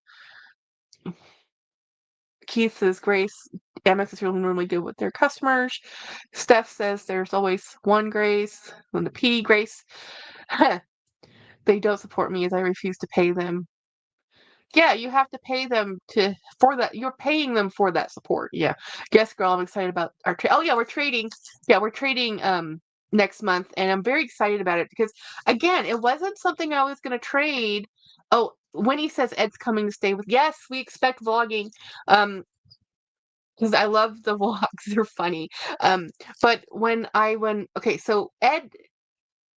Keith says Grace, Amex is really normally good with their customers. Steph says there's always one Grace, when the P Grace. They don't support me as I refuse to pay them. Yeah, you have to pay them for that. You're paying them for that support. Yeah. Yes, girl, I'm excited about our oh yeah, we're trading. Yeah, we're trading next month, and I'm very excited about it because again, it wasn't something I was gonna trade. Oh, when he says Ed's coming to stay with, yes, we expect vlogging. Because I love the vlogs, they're funny. But okay, so Ed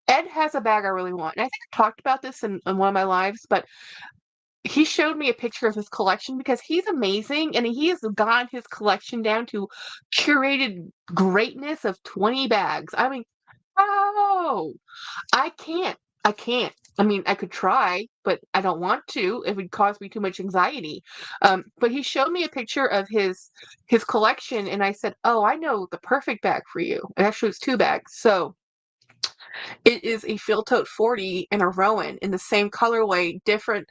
has a bag I really want. And I think I talked about this in one of my lives, but he showed me a picture of his collection because he's amazing and he has got his collection down to curated greatness of 20 bags. I mean, oh, I can't. I can't. I mean, I could try, but I don't want to. It would cause me too much anxiety. But he showed me a picture of his collection, and I said, "Oh, I know the perfect bag for you." And actually, it's two bags. So it is a Field Tote 40 and a Rowan in the same colorway, different.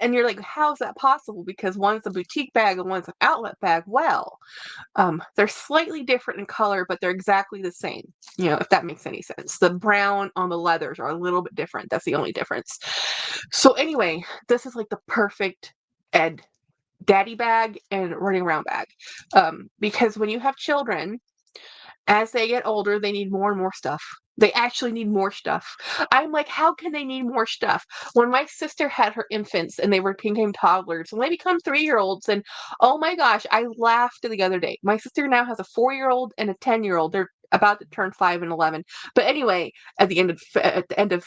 And you're like, how is that possible? Because one's a boutique bag and one's an outlet bag. Well, they're slightly different in color, but they're exactly the same. If that makes any sense. The brown on the leathers are a little bit different. That's the only difference. So anyway, this is like the perfect Ed daddy bag and running around bag. Because when you have children, as they get older, they need more and more stuff. They actually need more stuff. I'm like, how can they need more stuff? When my sister had her infants and they became toddlers, and they become 3-year-olds, and oh my gosh, I laughed the other day. My sister now has a 4-year-old and a 10-year-old. They're about to turn 5 and 11. But anyway, at the end of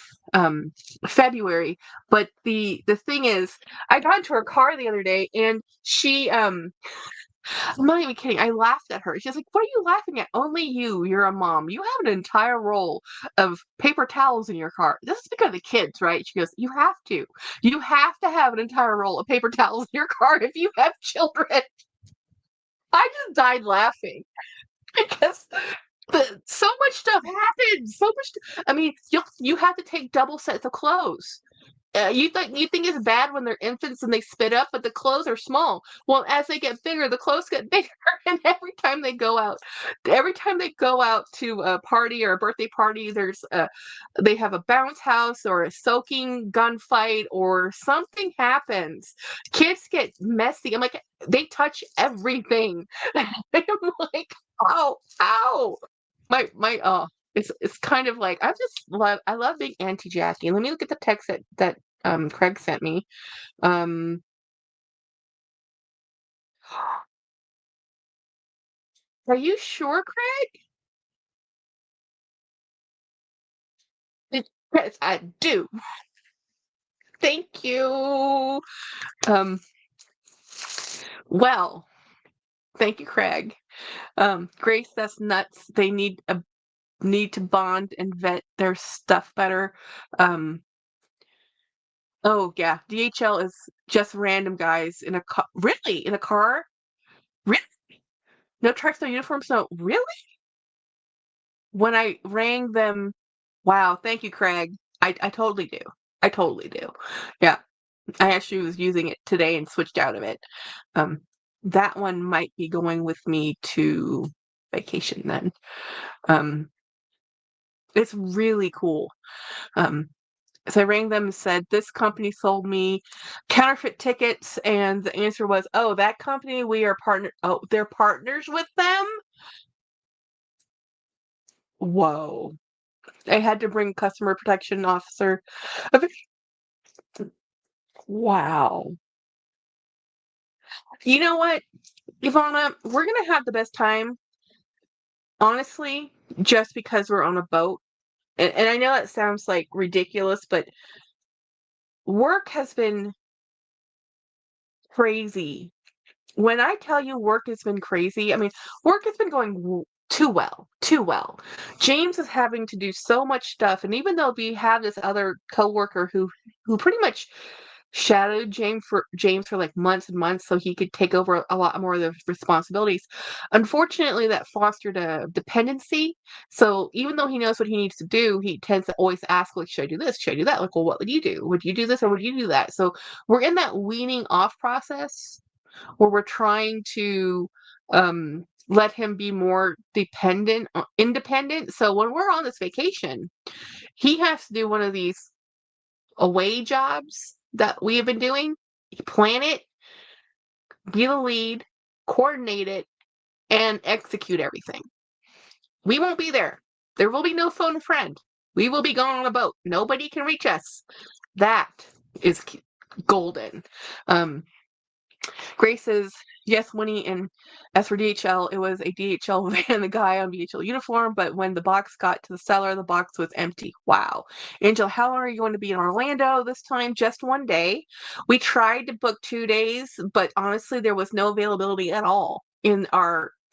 February. But the thing is, I got into her car the other day, and she I'm not even kidding. I laughed at her. She's like, "What are you laughing at? Only you. You're a mom. You have an entire roll of paper towels in your car. This is because of the kids, right?" She goes, "You have to. You have to have an entire roll of paper towels in your car if you have children." I just died laughing because so much stuff happens. So much. I mean, you have to take double sets of clothes. You think it's bad when they're infants and they spit up, but the clothes are small. Well, as they get bigger, the clothes get bigger, and every time they go out to a party or a birthday party, they have a bounce house or a soaking gunfight or something happens. Kids get messy. I'm like, they touch everything. I'm like, ow, ow. My it's kind of like I love being anti-Jackie. Let me look at the text that Craig sent me. Um, are you sure, Craig? Yes, I do. Thank you. Um, well, thank you, Craig. Grace, that's nuts. They need to bond and vet their stuff better. Um, oh yeah, DHL is just random guys in a car. Really? In a car? Really? No trucks, no uniforms, no. Really? When I rang them, wow, thank you, Craig. I totally do. I totally do. Yeah, I actually was using it today and switched out of it. Um, that one might be going with me to vacation then. Um, it's really cool. Um, so I rang them and said, this company sold me counterfeit tickets, and the answer was, oh, that company, we are partner. Oh, they're partners with them? Whoa. I had to bring customer protection officer. Wow. You know what, Ivana? We're gonna have the best time, honestly, just because we're on a boat. And I know it sounds like ridiculous, but work has been crazy. When I tell you work has been crazy, I mean, work has been going too well, too well. James is having to do so much stuff, and even though we have this other coworker who pretty much shadowed James for like months and months so he could take over a lot more of the responsibilities. Unfortunately, that fostered a dependency. So even though he knows what he needs to do, he tends to always ask, like, should I do this? Should I do that? Like, well, what would you do? Would you do this or would you do that? So we're in that weaning off process where we're trying to let him be more independent. So when we're on this vacation, he has to do one of these away jobs that we have been doing. plan it, be the lead, coordinate it, and execute everything. We won't be there. There will be no phone a friend. We will be gone on a boat. Nobody can reach us. That is golden. Grace says, yes, Winnie, and as for DHL, it was a DHL van, the guy on DHL uniform, but when the box got to the seller, the box was empty. Wow. Angel, how long are you going to be in Orlando this time? Just one day. We tried to book 2 days, but honestly, there was no availability at all in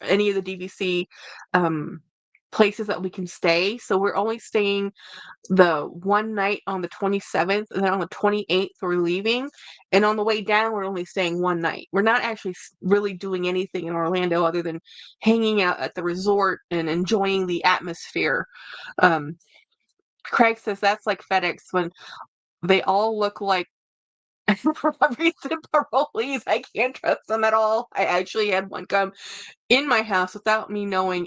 any of the DVC places that we can stay. So we're only staying the one night on the 27th, and then on the 28th we're leaving, and on the way down we're only staying one night. We're not actually really doing anything in Orlando other than hanging out at the resort and enjoying the atmosphere. Craig says that's like FedEx when they all look like recent parolees. I can't trust them at all. I actually had one come in my house without me knowing.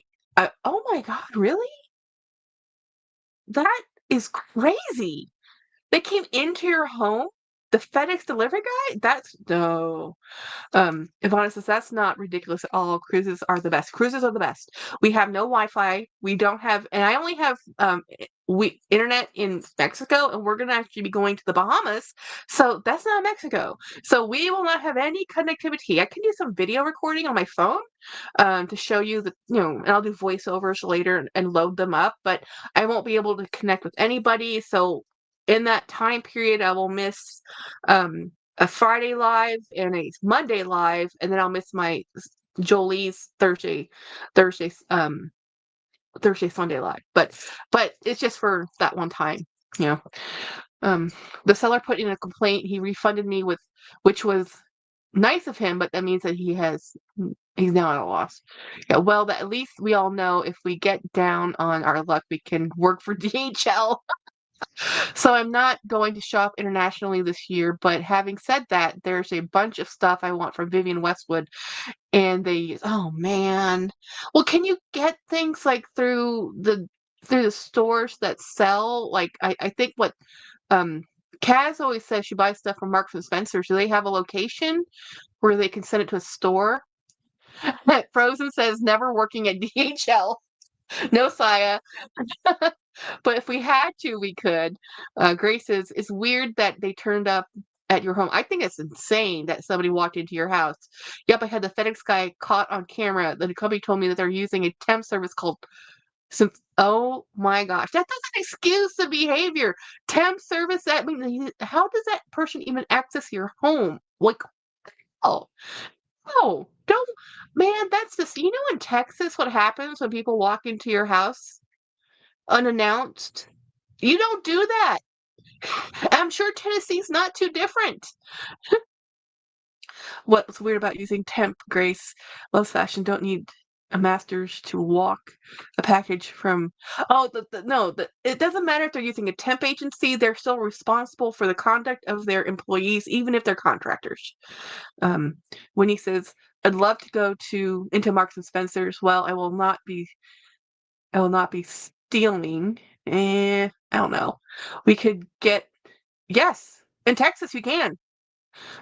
Oh my God, really? That is crazy. They came into your home? The FedEx delivery guy? That's no. Ivana says that's not ridiculous at all. Cruises are the best. Cruises are the best. We have no Wi-Fi. We don't have, and I only have internet in Mexico, and we're gonna actually be going to the Bahamas. So that's not Mexico. So we will not have any connectivity. I can do some video recording on my phone to show you and I'll do voiceovers later and load them up, but I won't be able to connect with anybody. So in that time period, I will miss a Friday live and a Monday live, and then I'll miss my Jolie's Thursday, Sunday live. But it's just for that one time, you know. The seller put in a complaint. He refunded me which was nice of him, but that means that he's now at a loss. Yeah, well, at least we all know if we get down on our luck, we can work for DHL. So I'm not going to shop internationally this year, but having said that, there's a bunch of stuff I want from Vivian Westwood, and oh man. Well, can you get things like through the stores that sell? Like I think what Kaz always says she buys stuff from Marks and Spencer. Do they have a location where they can send it to a store? Frozen says never working at DHL. No, Saya. But if we had to, we could. Grace says, it's weird that they turned up at your home. I think it's insane that somebody walked into your house. Yep, I had the FedEx guy caught on camera. The company told me that they're using a temp service called oh my gosh, that doesn't excuse the behavior. Temp service, that means how does that person even access your home? Like, oh, oh, don't, man, that's just, in Texas, what happens when people walk into your house unannounced? You don't do that. I'm sure Tennessee's not too different. What's weird about using temp, Grace? Loves fashion. Don't need a master's to walk a package from. Oh, no. It doesn't matter if they're using a temp agency. They're still responsible for the conduct of their employees, even if they're contractors. Winnie says, "I'd love to go into Marks and Spencer's. Well, I will not be. Stealing. I don't know. We could get. Yes, in Texas, you can.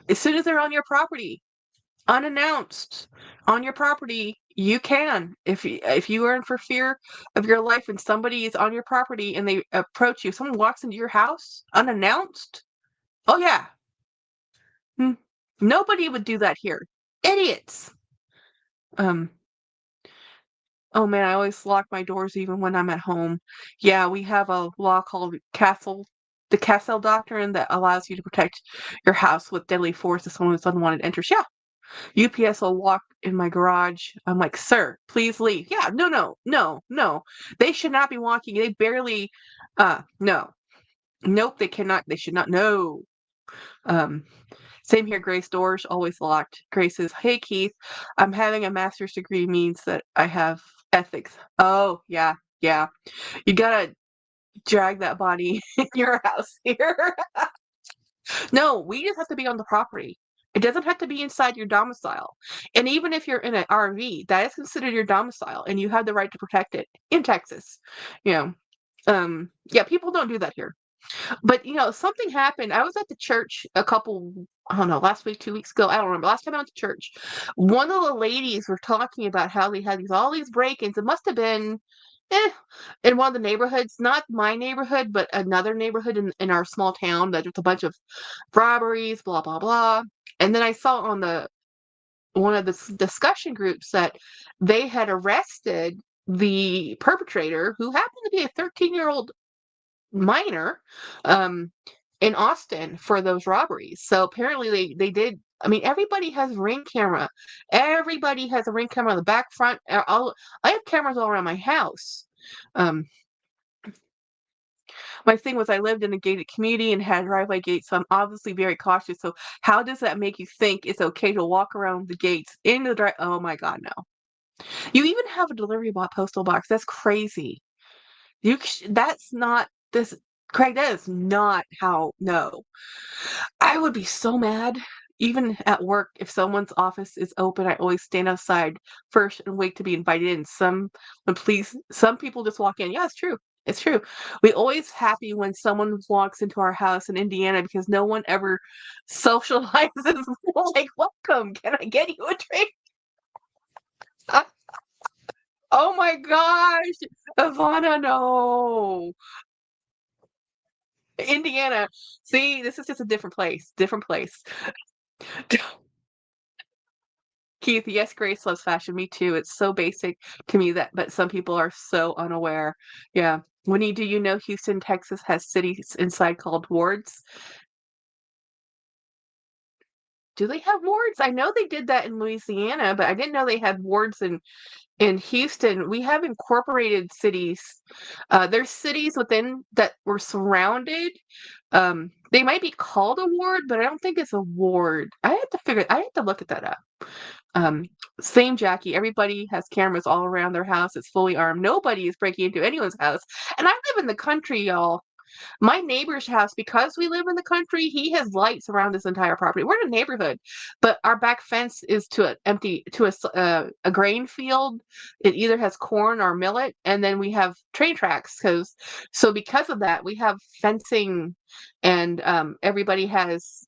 As soon as they're on your property, unannounced, on your property, you can. If you are in for fear of your life and somebody is on your property and they approach you, someone walks into your house unannounced. Oh yeah. Nobody would do that here. Idiots. Oh man, I always lock my doors even when I'm at home. Yeah, we have a law called the Castle Doctrine that allows you to protect your house with deadly force if someone who's unwanted enters. Yeah, UPS will walk in my garage. I'm like, sir, please leave. Yeah, no, no, no, no. They should not be walking. They barely, no. Nope, they cannot. They should not. No. Same here, Grace. Doors always locked. Grace says, hey, Keith, I'm having a master's degree means that I have ethics. Oh, yeah, yeah. You gotta drag that body in your house here. No, we just have to be on the property. It doesn't have to be inside your domicile. And even if you're in an RV, that is considered your domicile, and you have the right to protect it in Texas. Yeah, people don't do that here. But, something happened. I was at the church I don't know, last week, 2 weeks ago, I don't remember. Last time I went to church, one of the ladies were talking about how they had all these break-ins. It must have been, eh, in one of the neighborhoods, not my neighborhood, but another neighborhood in our small town, that there's a bunch of robberies, blah, blah, blah. And then I saw on one of the discussion groups that they had arrested the perpetrator, who happened to be a 13-year-old minor, um, in Austin for those robberies. So apparently they did. I mean, everybody has a Ring camera. Everybody has a Ring camera on the back, front. I have cameras all around my house. Um, my thing was, I lived in a gated community and had driveway gates, so I'm obviously very cautious. So how does that make you think it's okay to walk around the gates in the drive? Oh my God, no! You even have a delivery postal box. That's crazy. That's not this. Craig, that is not how. No. I would be so mad. Even at work, if someone's office is open, I always stand outside first and wait to be invited in. Some people just walk in. Yeah, it's true. It's true. We always happy when someone walks into our house in Indiana because no one ever socializes like, welcome. Can I get you a drink? Oh my gosh. Ivana, no. Indiana. See, this is just a different place. Different place. Keith, yes, Grace loves fashion. Me too. It's so basic to me but some people are so unaware. Yeah. Winnie, do you know Houston, Texas has cities inside called wards? Do they have wards? I know they did that in Louisiana, but I didn't know they had wards in Houston. We have incorporated cities. There's cities within that were surrounded. They might be called a ward, but I don't think it's a ward. I have to look at that up. Um, Same Jackie. Everybody has cameras all around their house. It's fully armed. Nobody is breaking into anyone's house. And I live in the country, y'all. My neighbor's house, because we live in the country, he has lights around this entire property. We're in a neighborhood, but our back fence is to a grain field. It either has corn or millet, and then we have train tracks. Because of that, we have fencing, and everybody has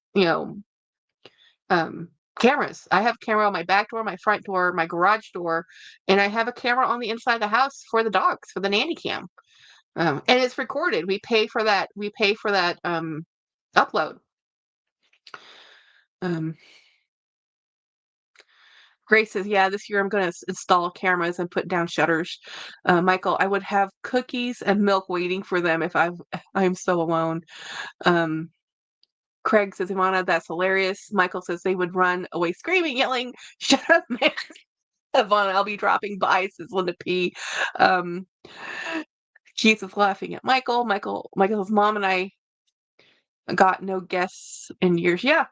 um, cameras. I have camera on my back door, my front door, my garage door, and I have a camera on the inside of the house for the dogs, for the nanny cam. And it's recorded. We pay for that. Upload. Um, Grace says, "Yeah, this year I'm going to install cameras and put down shutters." Michael, I would have cookies and milk waiting for them if I'm so alone. Um, Craig says, "Imana, that's hilarious." Michael says they would run away screaming, yelling, "Shut up, man!" Ivana, I'll be dropping by, says Linda P. Um, Keith is laughing at Michael. Michael's mom and I got no guests in years. Yeah,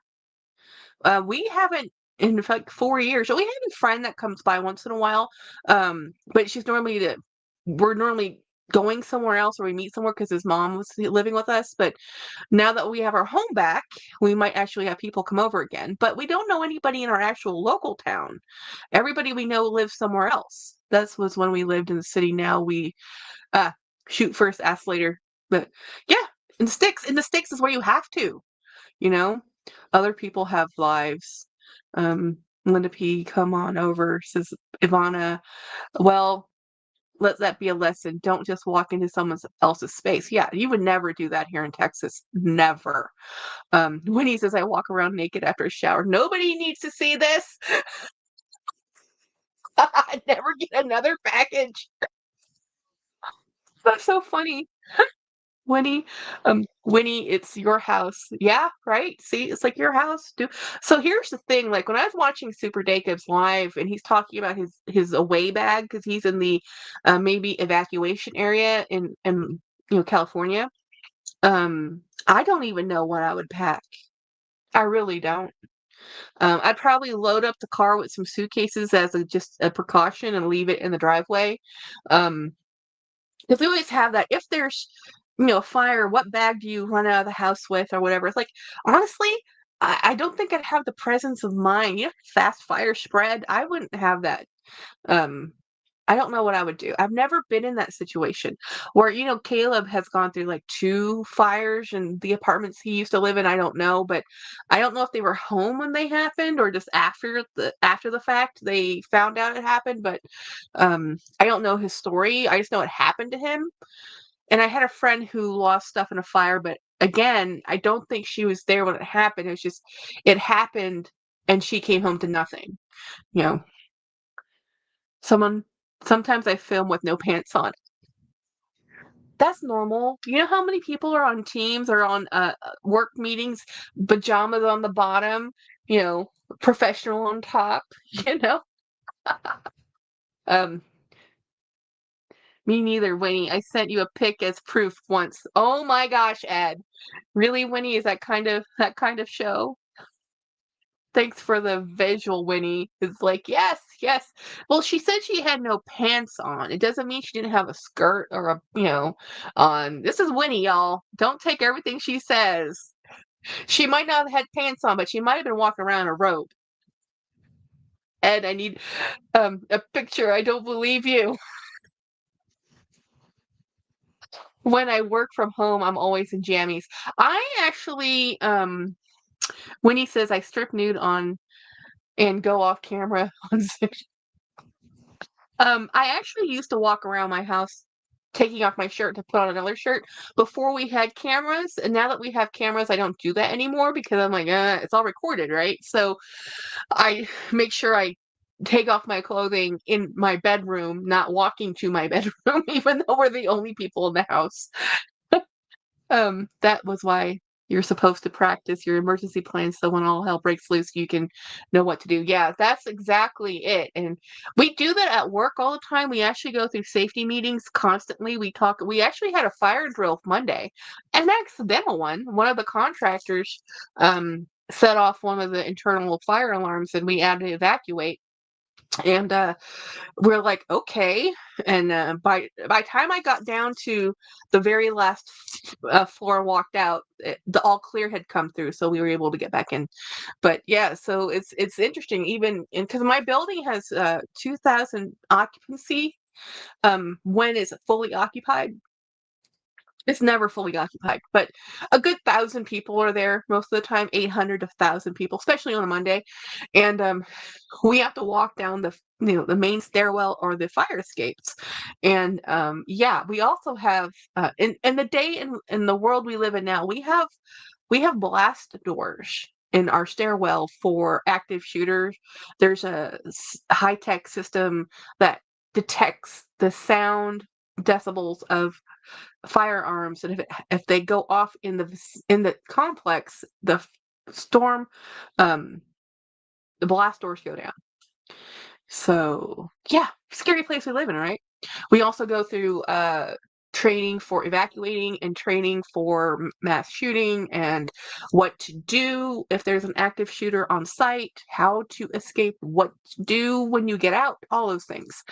we haven't in like 4 years. We have a friend that comes by once in a while, but we're normally going somewhere else or we meet somewhere because his mom was living with us. But now that we have our home back, we might actually have people come over again. But we don't know anybody in our actual local town. Everybody we know lives somewhere else. That was when we lived in the city. Now we shoot first, ask later. But yeah, in the sticks is where you have to, you know. Other people have lives. Linda P, come on over, says Ivana. Well, let that be a lesson. Don't just walk into someone else's space. Yeah, you would never do that here in Texas. Never. Winnie says, I walk around naked after a shower. Nobody needs to see this. I never get another package. That's so funny. Winnie, it's your house. Yeah, right? See, it's like your house. So here's the thing, like when I was watching Super Dacob's live and he's talking about his away bag because he's in the maybe evacuation area in California. I don't even know what I would pack. I really don't. I'd probably load up the car with some suitcases as just a precaution and leave it in the driveway. Um, Because we always have that. If there's, a fire, what bag do you run out of the house with or whatever? It's like, honestly, I don't think I'd have the presence of mind. Fast fire spread. I wouldn't have that. Um, I don't know what I would do. I've never been in that situation where, Caleb has gone through like 2 fires in the apartments he used to live in. I don't know, but I don't know if they were home when they happened or just after the fact they found out it happened, but I don't know his story. I just know it happened to him. And I had a friend who lost stuff in a fire, but again, I don't think she was there when it happened. It was just it happened and she came home to nothing. You know, someone sometimes I film with no pants on. That's normal. You know how many people are on teams or on work meetings, pajamas on the bottom, professional on top, you know? Um, Me neither, Winnie. I sent you a pic as proof once. Oh my gosh, Ed. Really, Winnie, is that kind of show? Thanks for the visual, Winnie. It's like, yes, yes. Well, she said she had no pants on. It doesn't mean she didn't have a skirt or on. This is Winnie, y'all. Don't take everything she says. She might not have had pants on, but she might have been walking around in a robe. Ed, I need a picture. I don't believe you. When I work from home, I'm always in jammies. I actually, Winnie says I strip nude on and go off camera on Zoom. I actually used to walk around my house taking off my shirt to put on another shirt before we had cameras. And now that we have cameras, I don't do that anymore because I'm like, it's all recorded, right? So I make sure I take off my clothing in my bedroom, not walking to my bedroom, even though we're the only people in the house. That was why you're supposed to practice your emergency plans so when all hell breaks loose, you can know what to do. Yeah, that's exactly it. And we do that at work all the time. We actually go through safety meetings constantly. We actually had a fire drill Monday, an accidental one. One of the contractors set off one of the internal fire alarms and we had to evacuate. And we're like, okay. And by time I got down to the very last floor, walked out, the all clear had come through, so we were able to get back in. But yeah, so it's interesting, even because my building has 2,000 occupancy. When it's fully occupied, it's never fully occupied, but a good 1,000 people are there most of the time, 800 to 1,000 people, especially on a Monday. And we have to walk down the main stairwell or the fire escapes. And yeah, we also have in the day in the world we live in now, we have blast doors in our stairwell for active shooters. There's a high-tech system that detects the sound decibels of firearms, and if they go off in the complex, storm, um, the blast doors go down. So yeah, scary place we live in, right? We also go through training for evacuating and training for mass shooting and what to do if there's an active shooter on site, how to escape, what to do when you get out, all those things.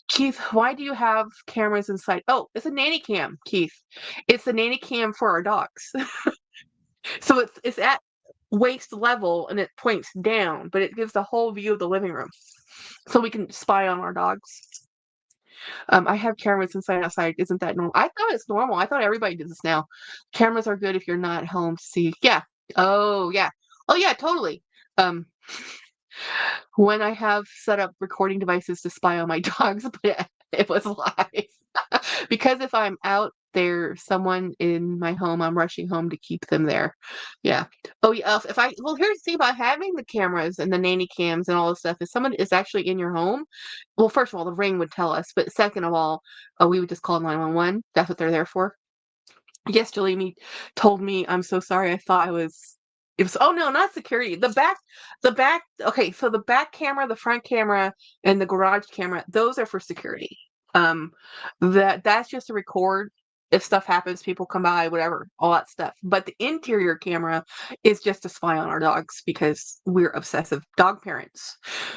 Keith, why do you have cameras inside? Oh, it's a nanny cam, Keith. It's the nanny cam for our dogs. So it's at waist level and it points down, but it gives the whole view of the living room. So we can spy on our dogs. I have cameras inside and outside. Isn't that normal? I thought it's normal. I thought everybody did this now. Cameras are good if you're not home to see. Yeah. Oh, yeah. Oh, yeah, totally. Um, when I have set up recording devices to spy on my dogs, but it was live. Because if I'm out there, someone in my home, I'm rushing home to keep them there. Yeah. Oh, yeah. Well, here's the thing about having the cameras and the nanny cams and all this stuff. If someone is actually in your home, well, first of all, the ring would tell us. But second of all, we would just call 911. That's what they're there for. Yesterday, told me, I'm so sorry. I thought it was, oh no, not security. The back, okay, so the back camera, the front camera, and the garage camera, those are for security. Um, that's just to record if stuff happens, people come by, whatever, all that stuff. But the interior camera is just to spy on our dogs because we're obsessive dog parents.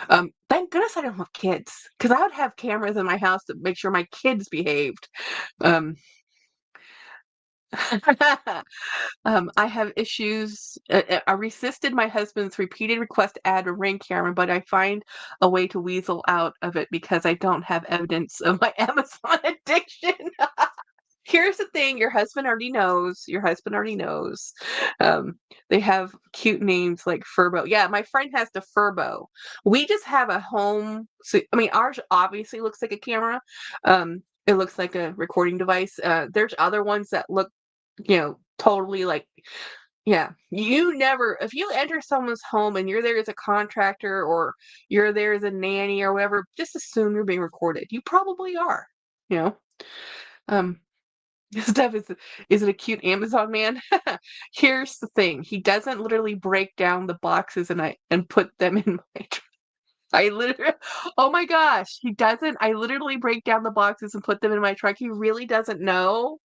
Thank goodness I don't have kids because I would have cameras in my house to make sure my kids behaved. Um, I have issues. I resisted my husband's repeated request to add a Ring camera, but I find a way to weasel out of it because I don't have evidence of my Amazon addiction. Here's the thing, your husband already knows. Your husband already knows. Um, they have cute names like Furbo. Yeah, my friend has the Furbo. We just have a home. So, I mean, ours obviously looks like a camera. It looks like a recording device. There's other ones that look, totally like, yeah. You never, if you enter someone's home and you're there as a contractor or you're there as a nanny or whatever, just assume you're being recorded. You probably are, you know. Um, Steph is it a cute Amazon man? Here's the thing. He doesn't literally break down the boxes and put them in my I literally oh my gosh, he doesn't. I literally break down the boxes and put them in my truck. He really doesn't know.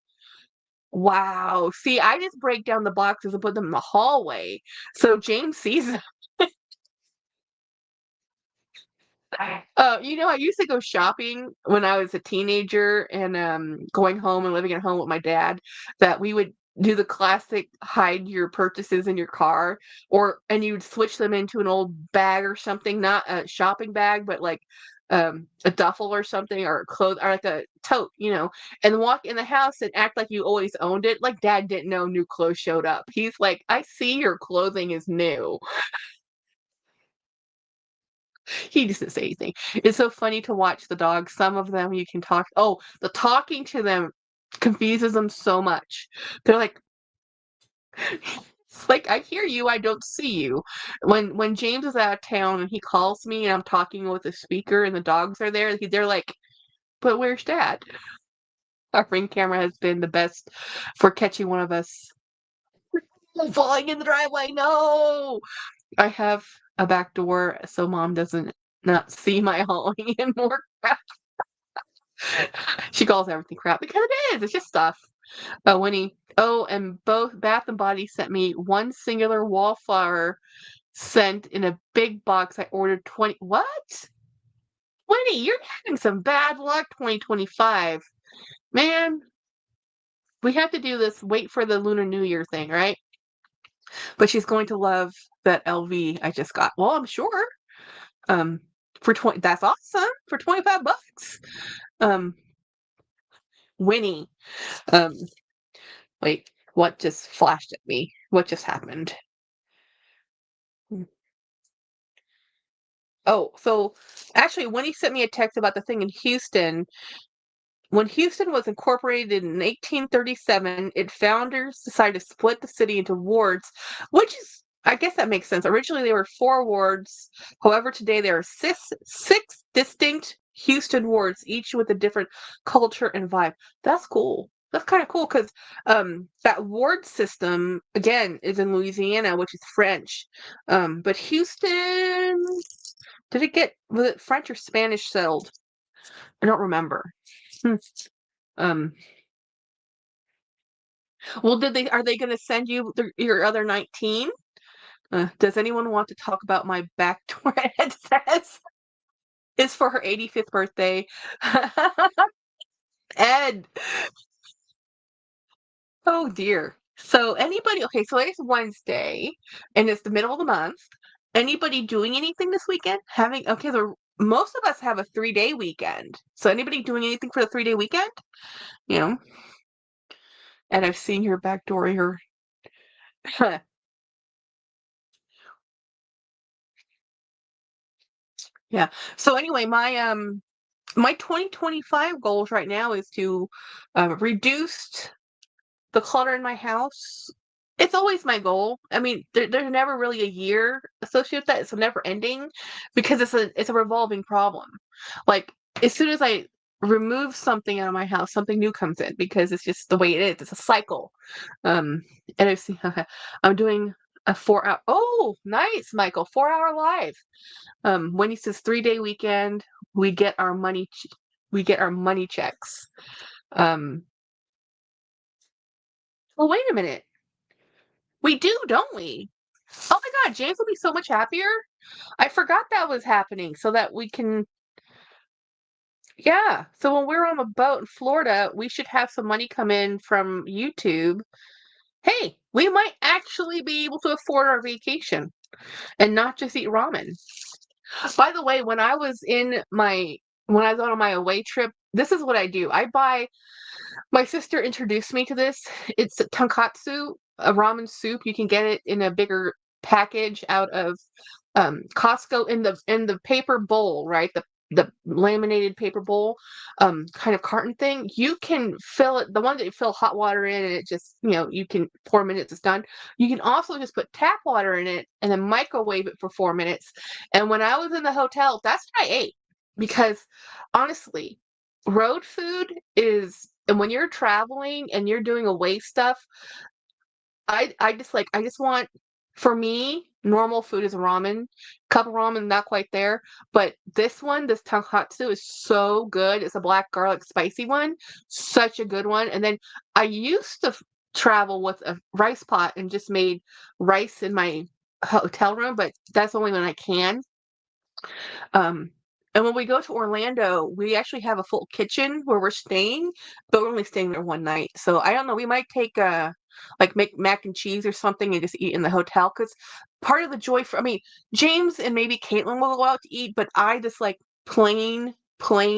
Wow. See, I just break down the boxes and put them in the hallway. So James sees them. I used to go shopping when I was a teenager and going home and living at home with my dad, that we would do the classic hide your purchases in your car and you'd switch them into an old bag or something, not a shopping bag, but like a duffel or something or clothes or like a tote, and walk in the house and act like you always owned it. Like dad didn't know new clothes showed up. He's like, I see your clothing is new. He doesn't say anything. It's so funny to watch the dogs. Some of them you can talk. Oh, the talking to them confuses them so much. They're like, it's like I hear you, I don't see you. When James is out of town and he calls me and I'm talking with a speaker and the dogs are there, they're like, but where's Dad? Our Ring camera has been the best for catching one of us falling in the driveway. No, I have a back door so Mom doesn't not see my hauling and more. She calls everything crap because it is. It's just stuff. And both Bath and Body sent me one singular wallflower scent in a big box. I ordered 20. What? 20? You're having some bad luck 2025. Man, we have to do this wait for the Lunar New Year thing, right? But she's going to love that LV I just got. Well, I'm sure. Um, for 20, that's awesome. For 25 bucks. Um, Winnie. Um, Wait, what just flashed at me? What just happened? Oh, so actually, when he sent me a text about the thing in Houston, when Houston was incorporated in 1837, its founders decided to split the city into wards, which is, I guess that makes sense. Originally, there were 4 wards. However, today there are six distinct Houston wards, each with a different culture and vibe. That's cool. That's kind of cool because that ward system, again, is in Louisiana, which is French. But Houston, was it French or Spanish settled? I don't remember. Hmm. Um, well, are they going to send you your other 19? Does anyone want to talk about my backdoor? It says it's for her 85th birthday. Ed, oh dear. So okay, so it's Wednesday and it's the middle of the month. Anybody doing anything this weekend? Okay, most of us have a 3-day weekend. So anybody doing anything for the 3-day weekend? You know, and I've seen your backdoor here. Yeah. So anyway, my 2025 goals right now is to reduce the clutter in my house. It's always my goal. I mean, there's never really a year associated with that. It's never ending because it's a revolving problem. Like as soon as I remove something out of my house, something new comes in because it's just the way it is. It's a cycle. And I'm doing a 4 hour. Oh, nice, Michael. 4 hour live. Wendy says 3-day weekend. We get our money. We get our money checks. Um, well, wait a minute. We do, don't we? Oh my God, James will be so much happier. I forgot that was happening, so that we can. Yeah. So when we're on the boat in Florida, we should have some money come in from YouTube. Hey, we might actually be able to afford our vacation and not just eat ramen. By the way, when I was on my away trip, this is what I do. My sister introduced me to this. It's tonkatsu, a ramen soup. You can get it in a bigger package out of Costco in the paper bowl, right? The laminated paper bowl, kind of carton thing. You can fill it, the one that you fill hot water in, and it just, you can 4 minutes, it's done. You can also just put tap water in it and then microwave it for 4 minutes. And when I was in the hotel, that's what I ate because honestly, road food is, and when you're traveling and you're doing away stuff, I just want, for me, normal food is ramen. Cup of ramen, not quite there. But this tonkatsu is so good. It's a black garlic spicy one. Such a good one. And then I used to travel with a rice pot and just made rice in my hotel room, but that's only when I can. Um, and when we go to Orlando, we actually have a full kitchen where we're staying, but we're only staying there one night. So I don't know. We might take like make mac and cheese or something and just eat in the hotel because part of the joy I mean, James and maybe Caitlin will go out to eat, but I just like plain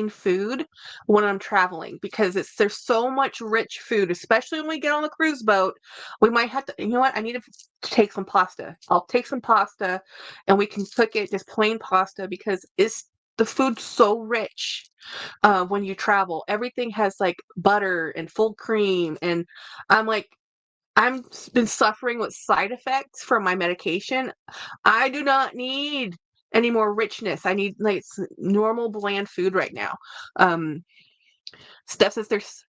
food when I'm traveling because there's so much rich food, especially when we get on the cruise boat. We might have to, you know what? I need to take some pasta. I'll take some pasta and we can cook it just plain pasta because the food's so rich when you travel. Everything has like butter and full cream, and I'm like, I'm been suffering with side effects from my medication. I do not need any more richness. I need like normal bland food right now. Um, Steph says there's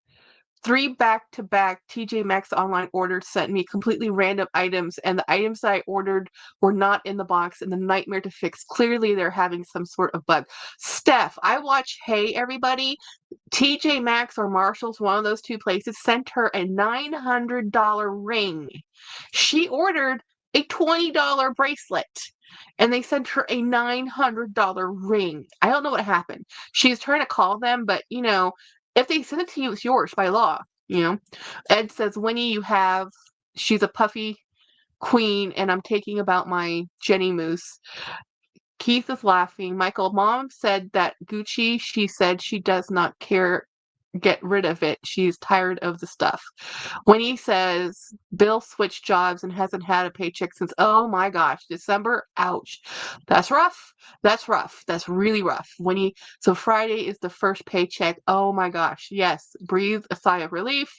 3 back-to-back TJ Maxx online orders sent me completely random items, and the items that I ordered were not in the box, and the nightmare to fix. Clearly, they're having some sort of bug. Steph, I watch Hey Everybody. TJ Maxx or Marshall's, one of those two places, sent her a $900 ring. She ordered a $20 bracelet, and they sent her a $900 ring. I don't know what happened. She's trying to call them, but if they send it to you, it's yours by law. Ed says, Winnie, she's a puffy queen, and I'm taking about my Jenny Moose. Keith is laughing. Michael, mom said that Gucci, she said she does not care. Get rid of it. She's tired of the stuff. Winnie says Bill switched jobs and hasn't had a paycheck since, oh my gosh, December. Ouch. That's rough. That's rough. That's really rough. So Friday is the first paycheck. Oh my gosh. Yes. Breathe a sigh of relief.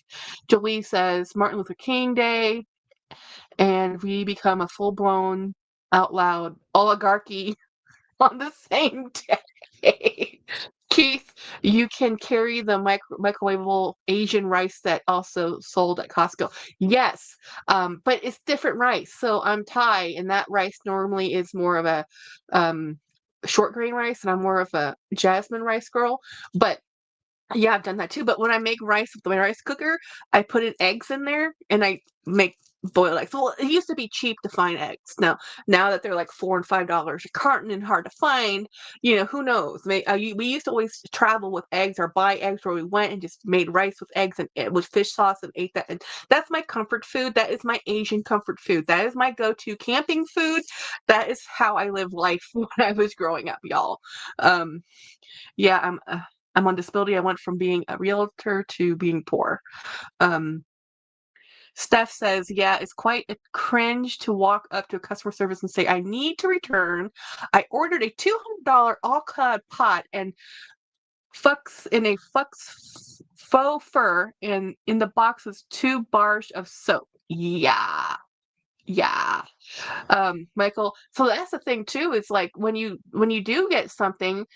Jolie says Martin Luther King Day, and we become a full blown out loud oligarchy on the same day. Keith, you can carry the microwavable Asian rice that also sold at Costco. Yes, but it's different rice. So I'm Thai, and that rice normally is more of a short grain rice, and I'm more of a jasmine rice girl. But yeah, I've done that too. But when I make rice with my rice cooker, I put in eggs in there and I make boiled eggs. Well, it used to be cheap to find eggs. Now that they're like $4 and $5 a carton and hard to find, who knows? We used to always travel with eggs or buy eggs where we went and just made rice with eggs and with fish sauce and ate that. And that's my comfort food. That is my Asian comfort food. That is my go-to camping food. That is how I live life when I was growing up, y'all. Yeah, I'm on disability. I went from being a realtor to being poor. Um, Steph says, yeah, it's quite a cringe to walk up to a customer service and say, I need to return. I ordered a $200 all-cod pot and faux fur, and in the box was 2 bars of soap. Yeah. Yeah. Michael, so that's the thing too, is like when you do get something,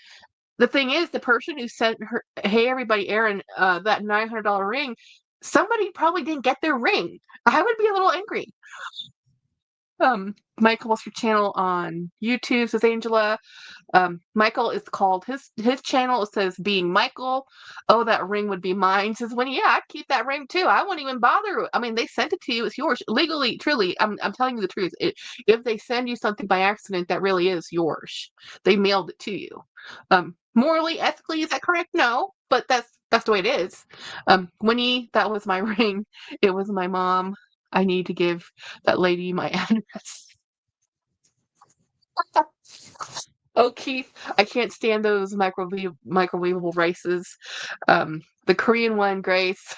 the thing is, the person who sent her, hey, everybody, Erin, that $900 ring, somebody probably didn't get their ring. I would be a little angry. Michael, what's your channel on YouTube? Says Angela. Michael is called his channel. It says being Michael. Oh, that ring would be mine. Says Winnie, yeah, I'd keep that ring too. I wouldn't even bother. I mean, they sent it to you. It's yours legally, truly. I'm telling you the truth. If they send you something by accident, that really is yours. They mailed it to you. Morally, ethically, is that correct? No, but that's the way it is. Winnie, that was my ring. It was my mom. I need to give that lady my address. Oh, Keith, I can't stand those microwavable rices. The Korean one, Grace.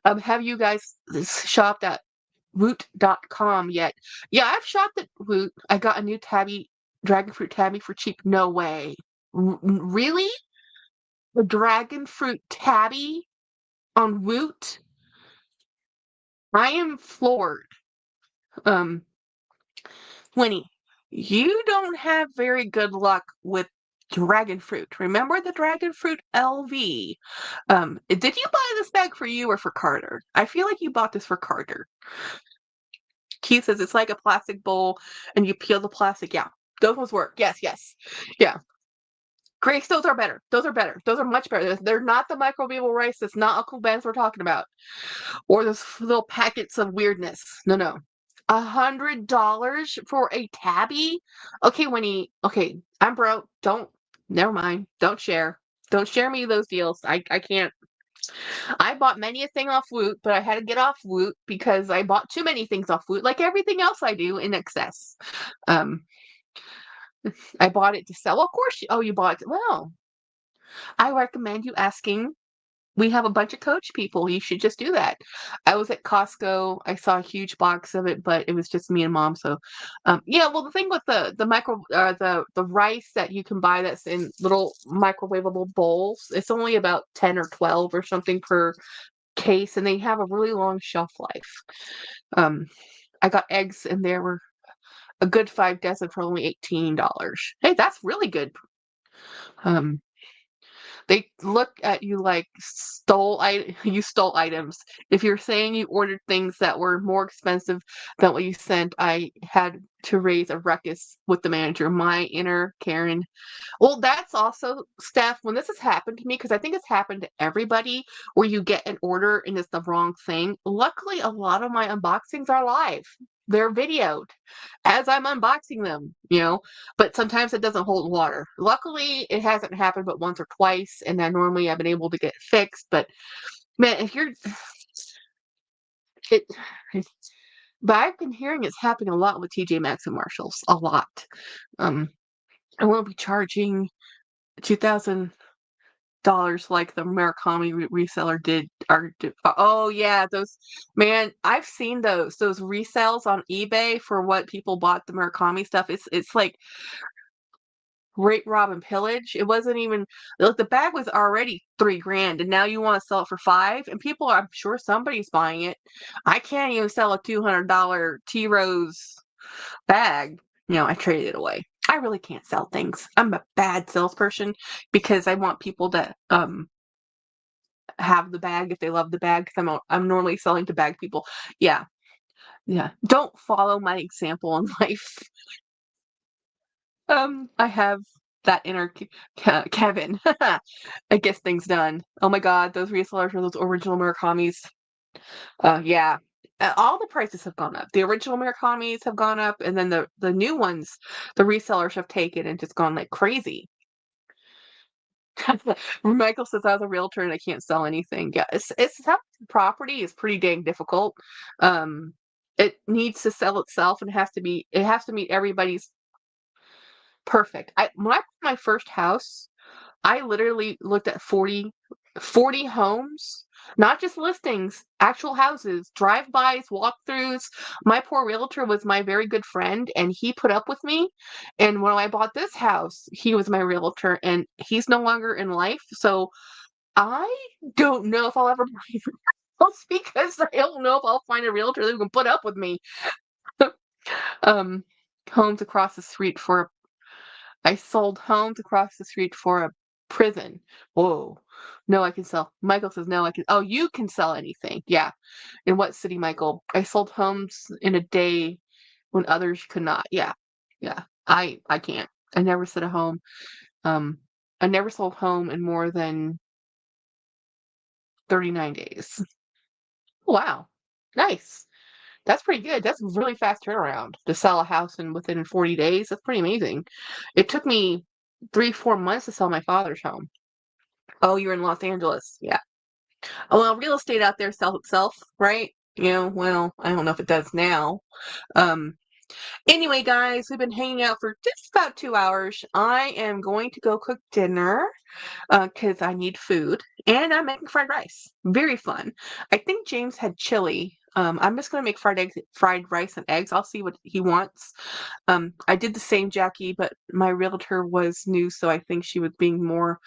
Have you guys shopped at Woot.com yet? Yeah, I've shopped at Woot. I got a new tabby, dragon fruit tabby for cheap. No way. Really? The dragon fruit tabby on Woot? I am floored. Um, Winnie, you don't have very good luck with dragon fruit. Remember the dragon fruit LV? Did you buy this bag for you or for Carter? I feel like you bought this for Carter. Keith says it's like a plastic bowl and you peel the plastic. Yeah, those ones work. Yes, yes. Yeah. Grace, those are better. Those are better. Those are much better. They're not the microwavable rice. It's not Uncle Ben's we're talking about. Or those little packets of weirdness. No, no. $100 for a tabby? Okay, Winnie. Okay, I'm broke. Never mind. Don't share. Don't share me those deals. I can't. I bought many a thing off Woot, but I had to get off Woot because I bought too many things off Woot, like everything else I do in excess. Um, I bought it to sell. Of course. You bought it. Well, I recommend you asking. We have a bunch of Coach people. You should just do that. I was at Costco. I saw a huge box of it, but it was just me and Mom. So, yeah. Well, the thing with the rice that you can buy that's in little microwavable bowls, it's only about 10 or 12 or something per case, and they have a really long shelf life. I got eggs, and there were a good 5 dozen for only $18. Hey, that's really good. Um, They look at you like you stole items. If you're saying you ordered things that were more expensive than what you sent, I had to raise a ruckus with the manager. My inner Karen. Well, that's also, Steph, when this has happened to me, because I think it's happened to everybody, where you get an order and it's the wrong thing. Luckily, a lot of my unboxings are live. They're videoed as I'm unboxing them. But sometimes it doesn't hold water. Luckily, it hasn't happened but once or twice, and then normally I've been able to get it fixed. But man, it, but I've been hearing it's happening a lot with TJ Maxx and Marshalls, a lot. I won't be charging $2,000 like the Murakami reseller did. Oh yeah, those, man, I've seen those resales on eBay for what people bought the Murakami stuff. It's like rape, rob, and pillage. It wasn't even like the bag was already $3,000, and now you want to sell it for $5,000, and people, I'm sure somebody's buying it. I can't even sell a $200 T Rose bag. I traded it away. I really can't sell things. I'm a bad salesperson because I want people to have the bag if they love the bag, because I'm normally selling to bag people. Yeah. Yeah. Don't follow my example in life. I have that inner Kevin. I get things done. Oh my God, those resellers are those original Murakamis. Yeah. All the prices have gone up. The original Murakamis have gone up, and then the new ones, the resellers have taken and just gone like crazy. Michael says I was a realtor and I can't sell anything. Yeah, it's property is pretty dang difficult. It needs to sell itself, and it has to meet everybody's perfect. When I bought my first house, I literally looked at 40 homes, not just listings, actual houses, drive-bys, walkthroughs. My poor realtor was my very good friend, and he put up with me. And when I bought this house, he was my realtor, and he's no longer in life. So I don't know if I'll ever buy a house because I don't know if I'll find a realtor that can put up with me. um, homes across the street for I sold homes across the street for a prison. Whoa. No, I can sell. Michael says, no, I can. Oh, you can sell anything. Yeah. In what city, Michael? I sold homes in a day when others could not. Yeah. Yeah. I can't. I never sit at home. I never sold home in more than 39 days. Wow. Nice. That's pretty good. That's a really fast turnaround to sell a house in within 40 days. That's pretty amazing. It took me 3, 4 months to sell my father's home. Oh, you're in Los Angeles. Yeah. Oh, well, real estate out there sells itself, right? Well, I don't know if it does now. Um, anyway, guys, we've been hanging out for just about 2 hours. I am going to go cook dinner because I need food, and I'm making fried rice. Very fun. I think James had chili. I'm just gonna make fried rice and eggs. I'll see what he wants. I did the same, Jackie, but my realtor was new, so I think she was being more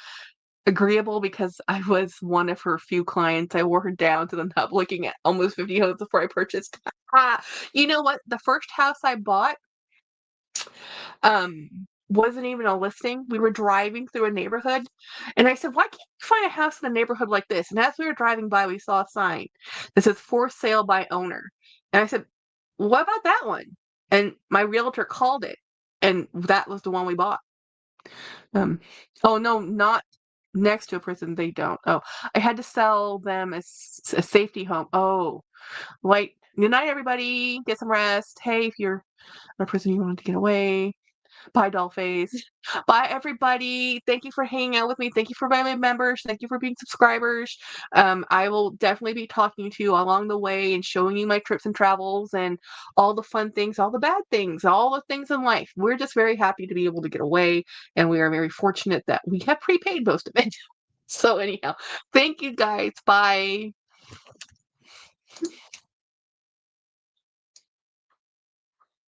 agreeable because I was one of her few clients. I wore her down to the nub, looking at almost 50 homes before I purchased. You know what? The first house I bought wasn't even a listing. We were driving through a neighborhood, and I said, "Why can't you find a house in a neighborhood like this?" And as we were driving by, we saw a sign that says "For sale by owner." And I said, "What about that one?" And my realtor called it, and that was the one we bought. Oh no, not next to a prison. They don't. Oh, I had to sell them a safety home. Oh, like, good night, everybody. Get some rest. Hey, if you're in a prison, you wanted to get away. Bye, Dollface. Bye, everybody. Thank you for hanging out with me. Thank you for being members. Thank you for being subscribers. I will definitely be talking to you along the way and showing you my trips and travels and all the fun things, all the bad things, all the things in life. We're just very happy to be able to get away, and we are very fortunate that we have prepaid most of it. So anyhow, thank you guys. Bye.